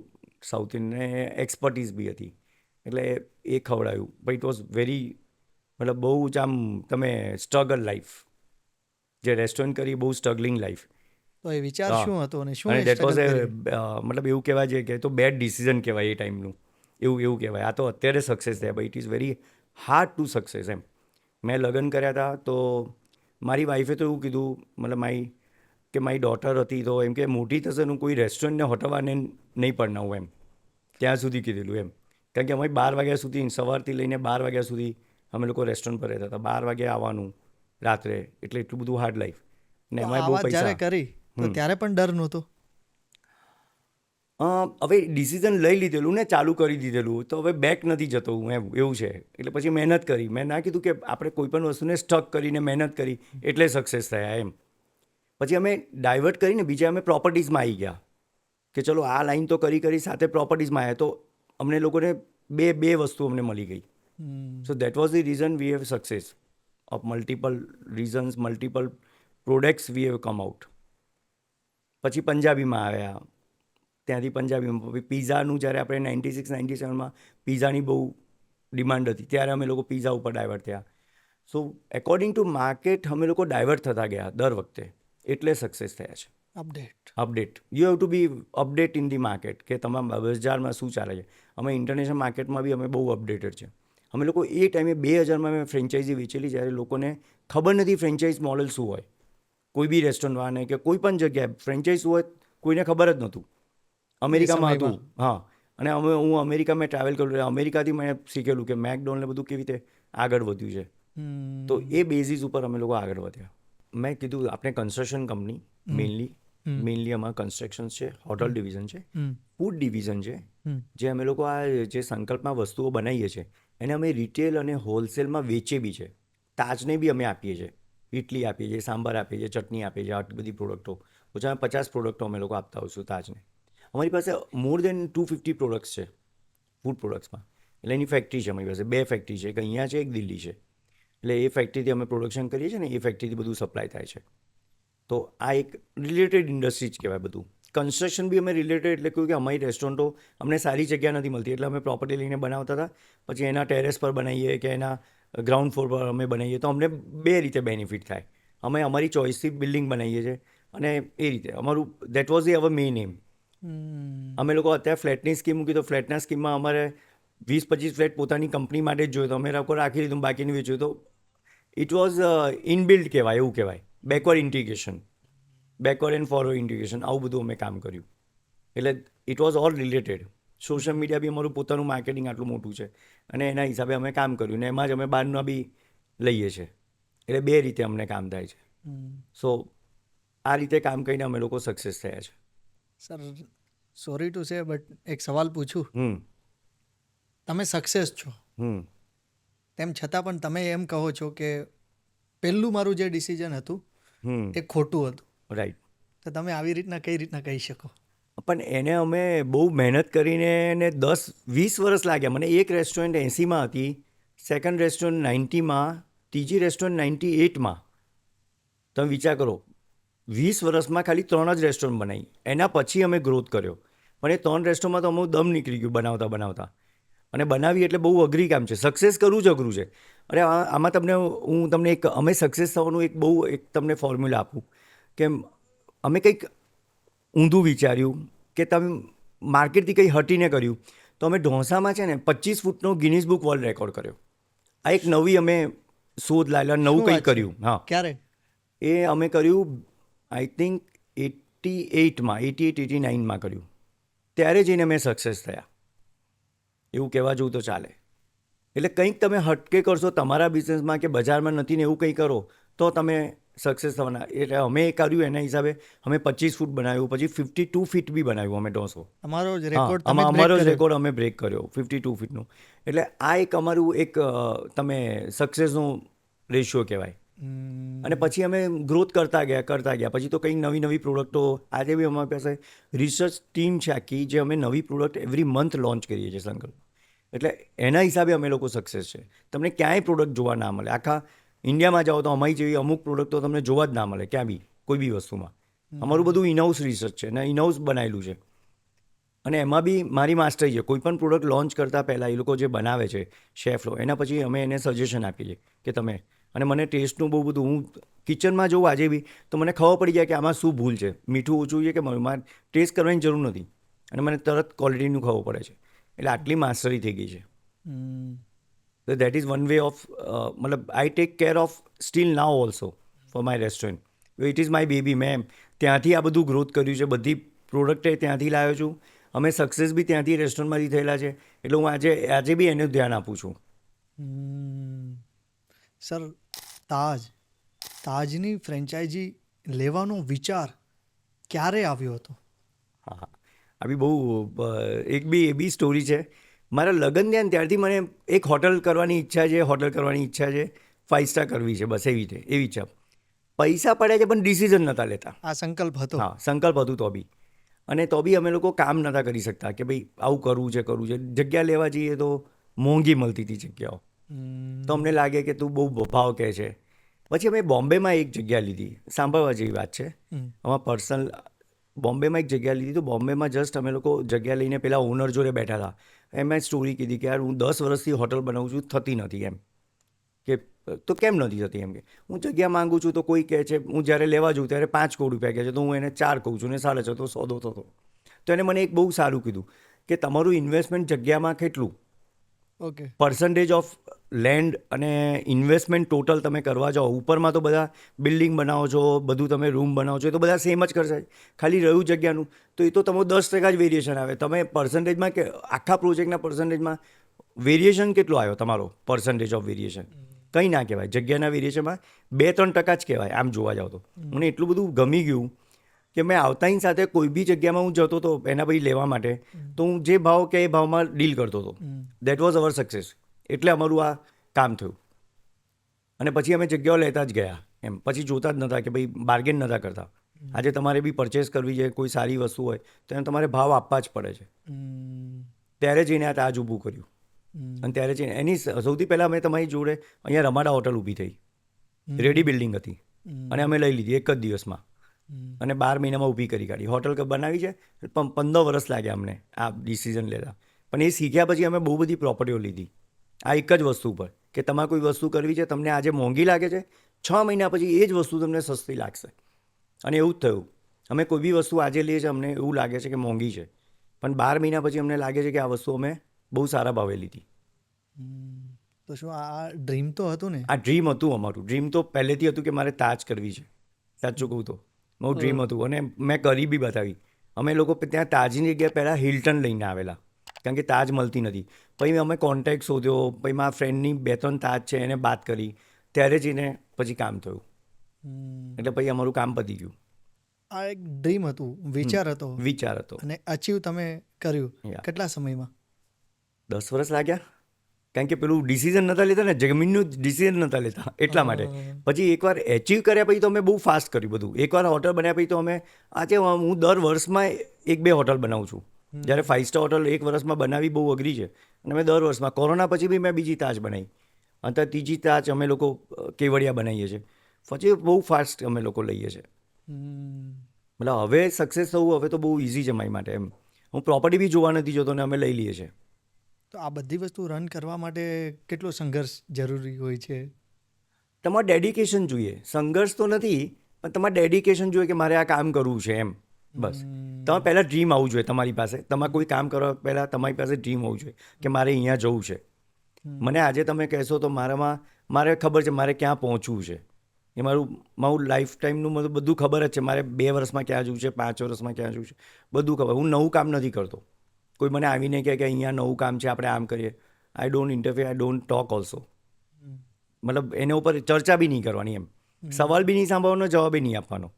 સાઉથ ઇન્ડિયન એક્સપર્ટીઝ બી હતી એટલે એ ખવડાવ્યું. બટ ઇટ વોઝ વેરી, મતલબ બહુ જ આમ તમે સ્ટ્રગલ લાઈફ, જે રેસ્ટોરન્ટ કરી બહુ સ્ટ્રગલિંગ લાઈફ. તો એ વિચાર હા. શું હતો અને શું અને એ દેટ વોઝ struggle કર્યું? મતલબ એવું કહેવાય છે કે તો બેડ ડિસિઝન કહેવાય એ ટાઈમનું, એવું કહેવાય. આ તો અત્યારે સક્સેસ થયા, but it is very hard to success એમ. મેં લગ્ન કર્યા હતા તો મારી વાઈફે તો એવું કીધું, મતલબ મારી ડોટર હતી તો એમ કે મોટી થશે હું કોઈ રેસ્ટોરન્ટને હોટલવાને નહીં પરણાવું એમ, ત્યાં સુધી કીધેલું એમ. કારણ કે અમારી 12 વાગ્યા સુધી, સવારથી લઈને 12 વાગ્યા સુધી અમે લોકો રેસ્ટોરન્ટ પર રહેતા હતા. 12 વાગે આવવાનું રાત્રે, એટલે એટલું બધું હાર્ડ લાઈફ. ને તો એમાંય આ બહુ વાત જ્યારે પૈસા. કરી તો ત્યારે પણ ડર નહોતો? હવે ડિસિઝન લઈ લીધેલું ને ચાલુ કરી દીધેલું તો હવે બેક નથી જતો હું એમ, એવું છે. એટલે પછી મહેનત કરી. મેં ના કીધું કે આપણે કોઈ પણ વસ્તુને સ્ટક કરીને મહેનત કરી એટલે સક્સેસ થયા એમ. પછી અમે ડાયવર્ટ કરીને બીજા અમે પ્રોપર્ટીઝમાં આવી ગયા કે ચલો આ લાઈન તો કરી સાથે પ્રોપર્ટીઝમાં આવ્યા તો અમને લોકોને બે વસ્તુ અમને મળી ગઈ. So that was the reason we have success of multiple reasons, multiple products we have come out. પછી પંજાબીમાં આવ્યા, ત્યાંથી પંજાબીમાં પીઝાનું જ્યારે આપણે 96-97માં પીઝાની બહુ ડિમાન્ડ હતી ત્યારે અમે લોકો પીઝા ઉપર ડાયવર્ટ થયા. સો એકોર્ડિંગ ટુ માર્કેટ અમે લોકો ડાયવર્ટ થતા ગયા દર વખતે, એટલે સક્સેસ થયા છે. Update you have to be update in the market, કે તમારા બજારમાં શું ચાલે છે. અમે ઇન્ટરનેશનલ માર્કેટમાં બી અમે બહુ અપડેટેડ છે. અમે લોકો એ ટાઈમે 2000માં અમે ફ્રેન્ચાઇઝી વેચેલી જ્યારે લોકોને ખબર નથી ફ્રેન્ચાઇઝ મોડલ શું હોય. કોઈ બી રેસ્ટોરન્ટવાળાને કે કોઈ પણ જગ્યાએ ફ્રેન્ચાઇઝ શું હોય કોઈને ખબર જ નહોતું. અમેરિકામાં હતું, હા. અને હું અમેરિકામાં ટ્રાવેલ કરેલું, અમેરિકાથી મેં શીખેલું કે મેકડોનલ્ડ બધું કેવી રીતે આગળ વધ્યું છે. તો એ બેઝિસ ઉપર અમે લોકો આગળ વધ્યા. મેં કીધું આપણે કન્સ્ટ્રક્શન કંપની મેઇનલી અમારા કન્સ્ટ્રક્શન છે, હોટલ ડિવિઝન છે, ફૂડ ડિવિઝન છે. જે અમે લોકો આ જે સંકલ્પમાં વસ્તુઓ બનાવીએ છીએ એને અમે રિટેલ અને હોલસેલમાં વેચીએ બી છે. તાજને બી અમે આપીએ છીએ, ઇડલી આપીએ છીએ, સાંભાર આપીએ છીએ, ચટણી આપીએ છીએ, આટલી બધી પ્રોડક્ટો, ઓછામાં 50 પ્રોડક્ટો અમે લોકો આપતા હોઈશું તાજને. અમારી પાસે મોર દેન 250 પ્રોડક્ટ્સ છે ફૂડ પ્રોડક્ટ્સમાં. એટલે એની ફેક્ટરી છે અમારી પાસે, 2 ફેક્ટરી છે, એક અહીંયા છે, એક દિલ્હી છે. એટલે એ ફેક્ટરીથી અમે પ્રોડક્શન કરીએ છીએ ને એ ફેક્ટરીથી બધું સપ્લાય થાય છે. તો આ એક રિલેટેડ ઇન્ડસ્ટ્રી જ કહેવાય બધું. કન્સ્ટ્રક્શન બી અમે રિલેટેડ, એટલે કહ્યું કે અમારી રેસ્ટોરન્ટો અમને સારી જગ્યા નથી મળતી એટલે અમે પ્રોપર્ટી લઈને બનાવતા હતા. પછી એના ટેરેસ પર બનાવીએ કે એના ગ્રાઉન્ડ ફ્લોર પર અમે બનાવીએ તો અમને 2 રીતે બેનિફિટ થાય. અમે અમારી ચોઇસથી બિલ્ડિંગ બનાવીએ છીએ અને એ રીતે અમારું that was the our main aim. અમે લોકો અત્યારે ફ્લેટની સ્કીમ મૂકી તો ફ્લેટના સ્કીમમાં અમારે 20-25 ફ્લેટ પોતાની કંપની માટે જ જોઈએ તો અમે લોકો રાખી લીધું, બાકીનું વેચ્યું. તો ઇટ વોઝ ઇનબિલ્ડ કહેવાય, એવું કહેવાય, backward integration, backward and forward integration, આવું બધું અમે કામ કર્યું. એટલે it was all related. Social media બી અમારું પોતાનું માર્કેટિંગ આટલું મોટું છે અને એના હિસાબે અમે કામ કર્યું ને એમાં જ અમે બહારના બી લઈએ છીએ. એટલે 2 રીતે અમને કામ થાય છે. સો આ રીતે કામ કરીને અમે લોકો સક્સેસ થયા છે. Sir, sorry to say but એક સવાલ પૂછું. તમે સક્સેસ છો તેમ છતાં પણ તમે એમ કહો છો કે પહેલું મારું જે ડિસિઝન હતું એ ખોટું હતું. રાઈટ. તો તમે આવી રીતના કઈ રીતના કહી શકો? પણ એને અમે બહુ મહેનત કરીને ને 10-20 વર્ષ લાગ્યા. મને એક રેસ્ટોરન્ટ 80માં હતી, સેકન્ડ રેસ્ટોરન્ટ 90માં, ત્રીજી રેસ્ટોરન્ટ 98માં. તમે વિચાર કરો, 20 વર્ષમાં ખાલી 3 જ રેસ્ટોરન્ટ બનાવી. એના પછી અમે ગ્રોથ કર્યો. પણ એ 3 રેસ્ટોરન્ટમાં તો અમારું દમ નીકળી ગયું બનાવતા. અને બનાવી એટલે બહુ અઘરી કામ છે. સક્સેસ કરવું જ અઘરું છે. અરે આમાં હું તમને અમે સક્સેસ થવાનું એક તમને ફોર્મ્યુલા આપું કે અમે કંઈક ઊંધું વિચાર્યું કે તમે માર્કેટથી કંઈ હટીને કર્યું, તો અમે ઢોસામાં છે ને 25 ફૂટનો ગિનિસ બુક વર્લ્ડ રેકોર્ડ કર્યો. આ એક નવી અમે શોધ લાવેલા, નવું શું કંઈક વાત છે? કર્યું. હા, ક્યારે? એ અમે કર્યું આઈ થિંક 88-89માં કર્યું. ત્યારે જઈને અમે સક્સેસ થયા, એવું કહેવા જવું તો ચાલે. એટલે કંઈક તમે હટકે કરશો તમારા બિઝનેસમાં કે બજારમાં નથી ને એવું કંઈ કરો તો તમે સક્સેસ થવાના. એટલે અમે એ કર્યું એના હિસાબે અમે 25 ફૂટ બનાવ્યું, પછી 52 ફીટ બી બનાવ્યું અમે ઢોસો. અમારો જ હા, રેકોર્ડ તમે જ break અમારો જ કર્યો. રેકોર્ડ અમે બ્રેક કર્યો 52 ફીટનું. એટલે આ એક અમારું તમે સક્સેસનું રેશિયો કહેવાય. અને પછી અમે ગ્રોથ કરતા ગયા. પછી તો કંઈક નવી પ્રોડક્ટો, આજે બી અમારી પાસે રિસર્ચ ટીમ છે આખી, જે અમે નવી પ્રોડક્ટ એવરી મંથ લોન્ચ કરીએ છીએ સંકલ્પ. એટલે એના હિસાબે અમે લોકો સક્સેસ છે. તમને ક્યાંય પ્રોડક્ટ જોવા ના મળે. આખા ઇન્ડિયામાં જાઓ તો અમારી જેવી અમુક પ્રોડક્ટ તો તમને જોવા જ ના મળે ક્યાં બી, કોઈ બી વસ્તુમાં. અમારું બધું ઇનહાઉસ રિસર્ચ છે ને ઇનહાઉસ બનાવેલું છે. અને એમાં બી મારી માસ્ટરી છે. કોઈ પણ પ્રોડક્ટ લોન્ચ કરતાં પહેલાં એ લોકો જે બનાવે છે શેફ લો, એના પછી અમે એને સજેશન આપીએ છીએ કે તમે, અને મને ટેસ્ટનું બહુ બધું, હું કિચનમાં જોઉં આજે બી તો મને ખબર પડી જાય કે આમાં શું ભૂલ છે, મીઠું ઓછું છે કે મારે ટેસ્ટ કરવાની જરૂર નથી, અને મને તરત ક્વોલિટીનું ખબર પડે છે. એટલે આટલી માસ્ટરી થઈ ગઈ છે. So that is one way of મતલબ I take care of still now also for my restaurant. It is my baby. મેં ત્યાંથી આ બધું ગ્રોથ કર્યું છે. બધી પ્રોડક્ટ ત્યાંથી લાવ્યો છું. અમે સક્સેસ બી ત્યાંથી રેસ્ટોરન્ટમાંથી થયેલા છે. એટલે હું આજે બી એનું ધ્યાન આપું છું. સર, તાજની ફ્રેન્ચાઇઝી લેવાનો વિચાર ક્યારે આવ્યો હતો? હા, આ બી બહુ એ બી સ્ટોરી છે. મારા લગ્ન થયા ને ત્યારથી મને એક હોટલ કરવાની ઈચ્છા છે. 5 સ્ટાર કરવી છે, બસ એવી ઈચ્છા. પૈસા પડ્યા છે પણ ડિસિઝન નહોતા લેતા. આ સંકલ્પ હતો. હા, સંકલ્પ હતું તો બી. અને તો બી અમે લોકો કામ નહોતા કરી શકતા કે ભાઈ આવું કરવું છે. જગ્યા લેવા જઈએ તો મોંઘી મળતી હતી જગ્યાઓ. તો અમને લાગે કે તું બહુ ભાવ કહે છે. પછી અમે બોમ્બેમાં એક જગ્યા લીધી. સાંભળવા જેવી વાત છે. અમારા પર્સનલ બોમ્બેમાં એક જગ્યા લીધી. તો બોમ્બેમાં જસ્ટ અમે લોકો જગ્યા લઈને પેલા ઓનર જોડે બેઠા હતા. એમાં સ્ટોરી કીધી કે યાર હું 10 વર્ષથી હોટલ બનાવું છું, થતી નથી એમ. કે તો કેમ નથી થતી? એમ કે હું જગ્યા માગું છું તો કોઈ કહે છે, હું જ્યારે લેવા જાઉં ત્યારે 5 કરોડ રૂપિયા કહે છે, તો હું એને 4 કહું છું ને 4.5 તો સોદો થતો. તો એને મને એક બહુ સારું કીધું કે તમારું ઇન્વેસ્ટમેન્ટ જગ્યામાં કેટલું, ઓકે, પર્સન્ટેજ ઓફ લેન્ડ અને ઇન્વેસ્ટમેન્ટ ટોટલ તમે કરવા જાઓ, ઉપરમાં તો બધા બિલ્ડિંગ બનાવો છો, બધું તમે રૂમ બનાવો છો, એ તો બધા સેમ જ કરશે. ખાલી રહ્યું જગ્યાનું તો એ તો તમારું 10% જ વેરિએશન આવે. તમે પર્સન્ટેજમાં કે આખા પ્રોજેક્ટના પર્સન્ટેજમાં વેરિએશન કેટલો આવ્યો તમારો? પર્સન્ટેજ ઓફ વેરિએશન કંઈ ના કહેવાય. જગ્યાના વેરિએશનમાં 2-3% જ કહેવાય આમ જોવા જાઓ તો. મને એટલું બધું ગમી ગયું કે મેં આવતાની સાથે કોઈ બી જગ્યામાં હું જતો હતો એના પછી લેવા માટે, તો હું જે ભાવ કે એ ભાવમાં ડીલ કરતો હતો. That was hour success. એટલે અમારું આ કામ થયું. અને પછી અમે જગ્યાઓ લેતા જ ગયા એમ. પછી જોતા જ નહોતા કે ભાઈ બાર્ગેન નહોતા કરતા. આજે તમારે બી પરચેસ કરવી છે, કોઈ સારી વસ્તુ હોય તો એને તમારે ભાવ આપવા જ પડે છે. ત્યારે જઈને આ તાજ ઊભું કર્યું. અને ત્યારે જઈને એની સૌથી પહેલાં અમે તમારી જોડે અહીંયા રમાડા હોટલ ઊભી થઈ. રેડી બિલ્ડિંગ હતી અને અમે લઈ લીધી એક જ દિવસમાં. અને 12 મહિનામાં ઊભી કરી કાઢી. હોટલ બનાવી છે, પણ 15 વર્ષ લાગ્યા અમને આ ડિસિઝન લેતા. પણ એ શીખ્યા પછી અમે બહુ બધી પ્રોપર્ટીઓ લીધી આ એક જ વસ્તુ પર કે તમારે કોઈ વસ્તુ કરવી છે, તમને આજે મોંઘી લાગે છે, 6 મહિના પછી એ જ વસ્તુ તમને સસ્તી લાગશે. અને એવું જ થયું. અમે કોઈ બી વસ્તુ આજે લઈએ છીએ, અમને એવું લાગે છે કે મોંઘી છે, પણ 12 મહિના પછી અમને લાગે છે કે આ વસ્તુ અમે બહુ સારા ભાવે લીધી. તો શું આ ડ્રીમ તો હતું ને? આ ડ્રીમ હતું અમારું. ડ્રીમ તો પહેલેથી હતું કે મારે તાજ કરવી છે. સાચું કહું તો મારું ડ્રીમ હતું અને મેં કરી બી બતાવી. અમે લોકો ત્યાં તાજની જગ્યાએ પહેલાં હિલ્ટન લઈને આવેલા, કારણ કે તાજ મળતી નથી. પછી અમે કોન્ટેક્ટ શોધ્યો, પછી મારા ફ્રેન્ડની 2-3 તાજ છે એને વાત કરી, ત્યારે જઈને પછી કામ થયું. એટલે પછી અમારું કામ પતી ગયું. આ એક ડ્રીમ હતું, વિચાર હતો, અને અચીવ તમે કર્યું. કેટલા સમયમાં? 10 વર્ષ લાગ્યા. કારણ કે પેલું ડિસિઝન નહોતા લેતા ને, જમીનનું ડિસિઝન નહોતા લેતા એટલા માટે. પછી એકવાર એચીવ કર્યા પછી તો અમે બહુ ફાસ્ટ કર્યું બધું. એકવાર હોટલ બન્યા પછી તો અમે આજે હું દર વર્ષમાં 1-2 હોટલ બનાવું છું. જ્યારે 5 સ્ટાર હોટલ એક વર્ષમાં બનાવી બહુ અઘરી છે, અને અમે દર વર્ષમાં, કોરોના પછી બી મેં બીજી તાજ બનાવી, અત્યારે ત્રીજી તાજ અમે લોકો કેવડિયા બનાવીએ છીએ. પછી બહુ ફાસ્ટ અમે લોકો લઈએ છીએ. મતલબ હવે સક્સેસ થવું હવે તો બહુ ઇઝી છે મારી માટે એમ. હું પ્રોપર્ટી બી જોવા નથી જતો ને અમે લઈ લઈએ છીએ. તો તો આ બધી વસ્તુ રન કરવા માટે કેટલો સંઘર્ષ જરૂરી હોય છે? તમારે ડેડિકેશન જોઈએ. સંઘર્ષ તો નથી, પણ તમારે ડેડિકેશન જોઈએ કે મારે આ કામ કરવું છે એમ. બસ તમે પહેલાં ડ્રીમ આવવું જોઈએ તમારી પાસે. તમારે કોઈ કામ કરવા પહેલાં તમારી પાસે ડ્રીમ હોવું જોઈએ કે મારે અહીંયા જવું છે. મને આજે તમે કહેશો તો મારે ખબર છે મારે ક્યાં પહોંચવું છે. એ મારું લાઈફ ટાઈમનું મને બધું ખબર જ છે. મારે 2 વર્ષમાં ક્યાં જવું છે, 5 વર્ષમાં ક્યાં જવું છે, બધું ખબર. હું નવું કામ નથી કરતો. કોઈ મને આવીને કહે કે અહીંયા નવું કામ છે, આપણે આમ કરીએ. I don't interfere, I don't talk also. મતલબ એના ઉપર ચર્ચા બી નહીં કરવાની એમ. સવાલ બી નહીં સાંભળવાનો, જવાબ બી નહીં આપવાનો.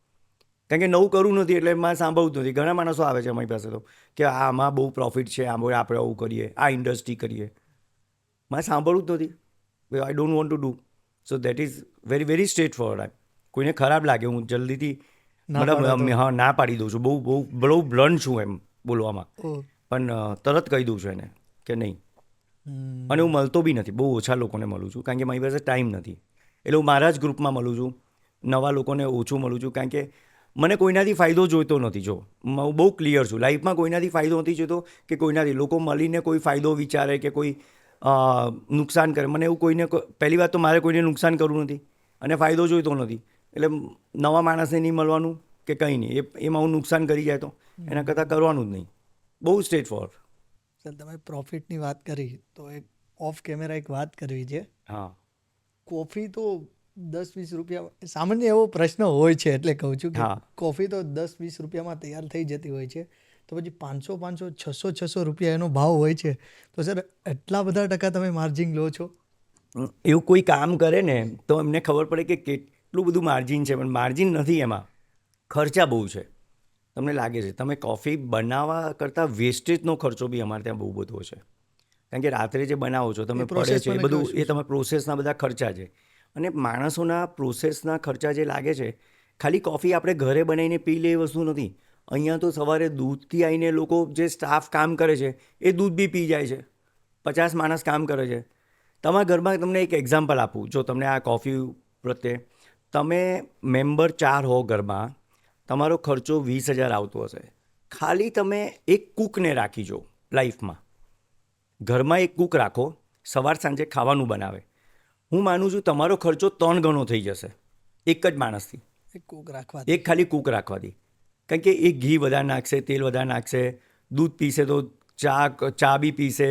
કારણ કે નવું કરવું નથી એટલે મારે સાંભળવું જ નથી. ઘણા માણસો આવે છે અમારી પાસે તો કે આમાં બહુ પ્રોફિટ છે, આમાં આપણે આવું કરીએ, આ ઇન્ડસ્ટ્રી કરીએ. મારે સાંભળવું જ નથી. આઈ don't want to do. So that is very very straight forward. કોઈને ખરાબ લાગે હું જલ્દીથી મતલબ હા ના પાડી દઉં છું. બહુ બ્લન્ટ છું એમ બોલવામાં, પણ તરત કહી દઉં છું એને કે નહીં. અને હું મળતો બી નથી, બહુ ઓછા લોકોને મળું છું કારણ કે મારી પાસે ટાઈમ નથી. એટલે હું મારા જ ગ્રુપમાં મળું છું, નવા લોકોને ઓછું મળું છું. કારણ કે મને કોઈનાથી ફાયદો જોઈતો નથી. જો હું બહુ ક્લિયર છું, લાઈફમાં કોઈનાથી ફાયદો નથી જોઈતો કે કોઈનાથી લોકો મળીને કોઈ ફાયદો વિચારે કે કોઈ નુકસાન કરે. મને એવું કોઈને પહેલી વાત તો મારે કોઈને નુકસાન કરવું નથી અને ફાયદો જોઈતો નથી. એટલે નવા માણસને નહીં મળવાનું કે કંઈ નહીં. એમાં હું નુકસાન કરી જાય તો એના કરતાં કરવાનું જ નહીં. બહુ સ્ટ્રેટ ફોરવર્ડ. સર, તમે પ્રોફિટની વાત કરી તો એક ઓફ કેમેરા એક વાત કરવી છે. હા, કોફી તો 10-20 રૂપિયા સામાન્ય એવો પ્રશ્ન હોય છે એટલે કહું છું કે હા. કોફી તો 10-20 રૂપિયામાં તૈયાર થઈ જતી હોય છે, તો પછી 500, 600 રૂપિયા એનો ભાવ હોય છે. તો સર એટલા બધા ટકા તમે માર્જિન લો છો? એવું કોઈ કામ કરે ને તો એમને ખબર પડે કે કેટલું બધું માર્જિન છે, પણ માર્જિન નથી એમાં, ખર્ચા બહુ છે. તમને લાગે છે તમે કોફી બનાવવા કરતાં વેસ્ટેજનો ખર્ચો બી અમારે ત્યાં બહુ બધો છે. કારણ કે રાત્રે જે બનાવો છો તમે પડે છે એ બધું એ તમે પ્રોસેસના બધા ખર્ચા છે. અને માણસોના પ્રોસેસના ખર્ચા જે લાગે છે, ખાલી કોફી આપણે ઘરે બનાવીને પી લે એ વસ્તુ નથી. અહીંયા તો સવારે દૂધથી આવીને લોકો જે સ્ટાફ કામ કરે છે એ દૂધ બી પી જાય છે. 50 માણસ કામ કરે છે. તમારા ઘરમાં તમને એક એક્ઝામ્પલ આપું, જો તમને આ કોફી પ્રત્યે તમે મેમ્બર 4 હો ઘરમાં, તમારો ખર્ચો 20,000 આવતો હશે. ખાલી તમે એક કૂકને રાખી જો લાઈફમાં, ઘરમાં એક કૂક રાખો, સવાર સાંજે ખાવાનું બનાવે. હું માનું છું તમારો ખર્ચો 3 ગણો થઈ જશે એક જ માણસથી. એક કૂક રાખવા, એક ખાલી કૂક રાખવાથી. કારણ કે એ ઘી વધારે નાખશે, તેલ વધારે નાખશે, દૂધ પીશે તો ચા બી પીશે,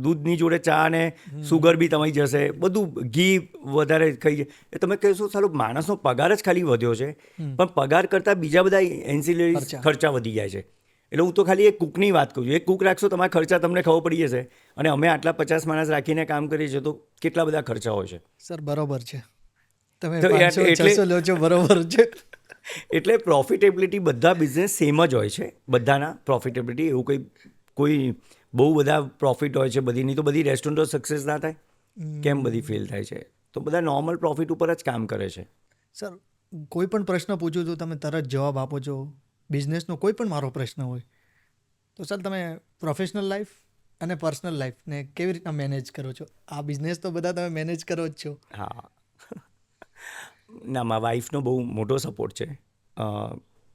દૂધની જોડે ચા અને સુગર બી તમારી જશે, બધું ઘી વધારે ખાઈ જાય. એ તમે કહેશો સારું માણસનો પગાર જ ખાલી વધ્યો છે, પણ પગાર કરતાં બીજા બધા એન્સિલરી ખર્ચા વધી જાય છે. એટલે હું તો ખાલી એક કૂકની વાત કરું છું. એક કૂક રાખશો તમારા ખર્ચા તમને ખબર પડી જશે. અને અમે આટલા 50 માણસ રાખીને કામ કરીએ છીએ તો કેટલા બધા ખર્ચા હોય છે. સર બરોબર છે, તમે તો 500-600 લો છો, બરોબર છે. એટલે પ્રોફિટેબિલિટી બધા બિઝનેસ સેમ જ હોય છે, બધાના પ્રોફિટેબિલિટી. એવું કોઈ બહુ બધા પ્રોફિટ હોય છે બધીની, તો બધી રેસ્ટોરન્ટો સક્સેસ ના થાય, કેમ બધી ફેલ થાય છે? તો બધા નોર્મલ પ્રોફિટ ઉપર જ કામ કરે છે. સર, કોઈ પણ પ્રશ્ન પૂછું તો તમે તરત જવાબ આપો છો. બિઝનેસનો કોઈ પણ મારો પ્રશ્ન હોય તો સર તમે પ્રોફેશનલ લાઈફ અને પર્સનલ લાઈફને કેવી રીતના મેનેજ કરો છો? આ બિઝનેસ તો બધા તમે મેનેજ કરો જ છો. હા, ના, મારા વાઈફનો બહુ મોટો સપોર્ટ છે.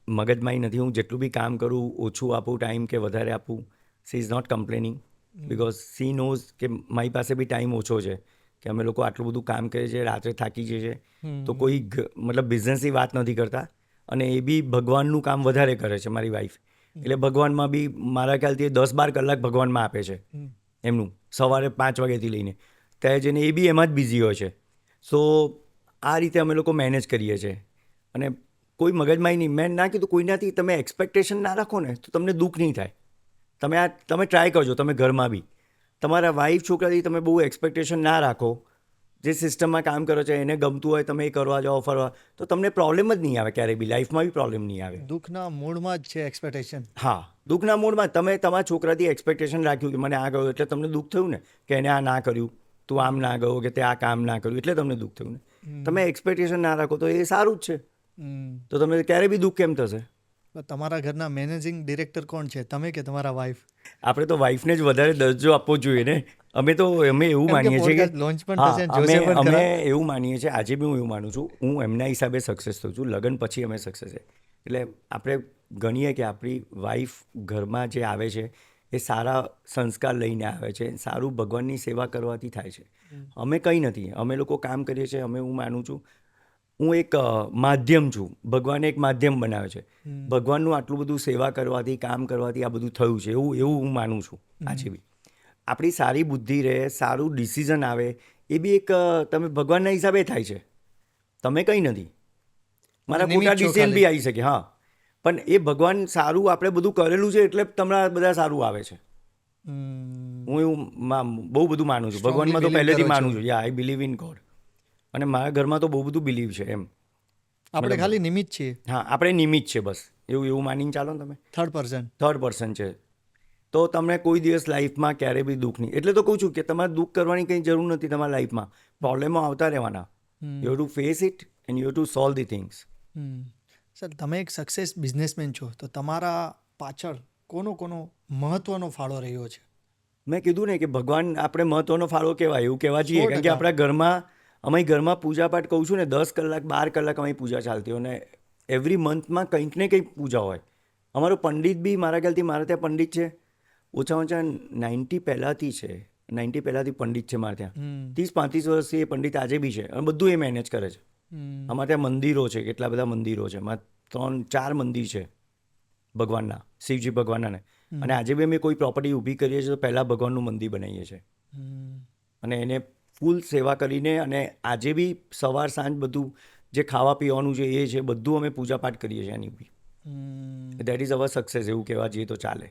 મગજમારી નથી. હું જેટલું બી કામ કરું, ઓછું આપું ટાઈમ કે વધારે આપું, she is not complaining. Because she knows કે મારી પાસે બી ટાઈમ ઓછો છે, કે અમે લોકો આટલું બધું કામ કરીએ છીએ, રાત્રે થાકી જઈએ છીએ, તો કોઈ મતલબ બિઝનેસની વાત નથી કરતા. અને એ બી ભગવાનનું કામ વધારે કરે છે મારી વાઈફ. એટલે ભગવાનમાં બી મારા ખ્યાલથી 10-12 કલાક ભગવાનમાં આપે છે એમનું, સવારે 5 વાગ્યાથી લઈને ત્યાં જઈને એ બી એમાં જ બિઝી હોય છે. સો આ રીતે અમે લોકો મેનેજ કરીએ છીએ. અને કોઈ મગજમારી નહીં. મેં ના કીધું કોઈનાથી તમે એક્સપેક્ટેશન ના રાખો ને તો તમને દુઃખ નહીં થાય. તમે ટ્રાય કરજો, તમે ઘરમાં બી તમારા વાઈફ છોકરાથી તમે બહુ એક્સપેક્ટેશન ના રાખો. જે સિસ્ટમમાં કામ કરો છો એને ગમતું હોય, તમે એ કરવા જાઓ, ફરવા, તો તમને પ્રોબ્લેમ જ નહીં આવે ક્યારેય બી. લાઈફમાં બી પ્રોબ્લેમ નહીં આવે. દુઃખના મૂળમાં જ છે એક્સપેક્ટેશન. હા, દુઃખના મૂળમાં તમે તમારા છોકરાથી એક્સપેક્ટેશન રાખ્યું કે મને આ ગયું એટલે તમને દુઃખ થયું ને, કે એને આ ના કર્યું, તું આમ ના ગયો, કે તે આ કામ ના કર્યું એટલે તમને દુઃખ થયું ને. તમે એક્સપેક્ટેશન ના રાખો તો એ સારું જ છે. તો તમને ક્યારે બી દુઃખ કેમ થશે? તમારા ઘરના મેનેજિંગ ડિરેક્ટર કોણ છે, તમે કે તમારા વાઈફ? આપણે તો વાઈફને જ વધારે દરજ્જો આપવો જોઈએ ને. અમે એવું માનીએ છીએ કે લોન્ચ પણ થશે, જોશે પણ અમે ખરા. એવું માનીએ છીએ, આજે બી હું એવું માનું છું, હું એમના હિસાબે સક્સેસ થઉં છું. લગ્ન પછી અમે સક્સેસ છે. એટલે આપણે ગણીએ કે આપણી વાઈફ ઘરમાં જે આવે છે એ સારા સંસ્કાર લઈને આવે છે, સારું ભગવાનની સેવા કરવાથી થાય છે. અમે કંઈ નથી, અમે લોકો કામ કરીએ છીએ. હું માનું છું, હું એક માધ્યમ છું. ભગવાને એક માધ્યમ બનાવ્યો છે. ભગવાનનું આટલું બધું સેવા કરવાથી, કામ કરવાથી આ બધું થયું છે, એવું હું માનું છું. આજે બી આપણી સારી બુદ્ધિ રહે, સારું ડિસિઝન આવે, એ બી એક તમે ભગવાનના હિસાબે થાય છે. તમે કંઈ નથી. મારા ખોટા ડિસિઝન બી આવી શકે, હા, પણ એ ભગવાન સારું આપણે બધું કરેલું છે એટલે તમારા બધા સારું આવે છે. હું એવું બહુ બધું માનું છું. ભગવાનમાં તો પહેલેથી માનું છું. યા આઈ બિલીવ ઇન ગોડ. અને મારા ઘરમાં તો બહુ બધું બિલીવ છે એમ. આપણે ખાલી નિમિત્ત છીએ. હા, આપણે નિમિત્ત છે બસ. એવું માનીને ચાલો ને તમે. થર્ડ પર્સન છે. તો તમને કોઈ દિવસ લાઈફમાં ક્યારે બી દુઃખ નહીં. એટલે તો કહું છું કે તમારે દુઃખ કરવાની કંઈ જરૂર નથી. તમારા લાઈફમાં પ્રોબ્લેમો આવતા રહેવાના. You have to face it and you have to solve the things. Sir, તમે એક સક્સેસ બિઝનેસમેન છો, તો તમારા પાછળ કોનો મહત્વનો ફાળો રહ્યો છે? મેં કીધું ને કે ભગવાન આપણે મહત્વનો ફાળો કહેવાય એવું કહેવા જઈએ. કારણ કે આપણા ઘરમાં અમે ઘરમાં પૂજાપાઠ કહું છું ને, 10 કલાક 12 કલાક અમારી પૂજા ચાલતી હોય ને એવરી મંથમાં કંઈક ને કંઈક પૂજા હોય. અમારો પંડિત બી મારા ખ્યાલથી મારા ત્યાં પંડિત છે ઓછામાં ઓછા 90 પહેલાંથી છે. 90 પહેલાંથી પંડિત છે મારે ત્યાં. 30-35 વર્ષથી એ પંડિત આજે બી છે અને બધું એ મેનેજ કરે છે. અમારે ત્યાં મંદિરો છે, કેટલા બધા મંદિરો છે. અમારે 3-4 મંદિર છે ભગવાનના, શિવજી ભગવાનના. અને આજે બી અમે કોઈ પ્રોપર્ટી ઊભી કરીએ છીએ તો પહેલાં ભગવાનનું મંદિર બનાવીએ છીએ અને એને ફૂલ સેવા કરીને. અને આજે બી સવાર સાંજ બધું જે ખાવા પીવાનું છે એ છે બધું અમે પૂજાપાઠ કરીએ છીએ એની બી. દેટ ઇઝ અવર સક્સેસ એવું કહેવા જઈએ તો ચાલે.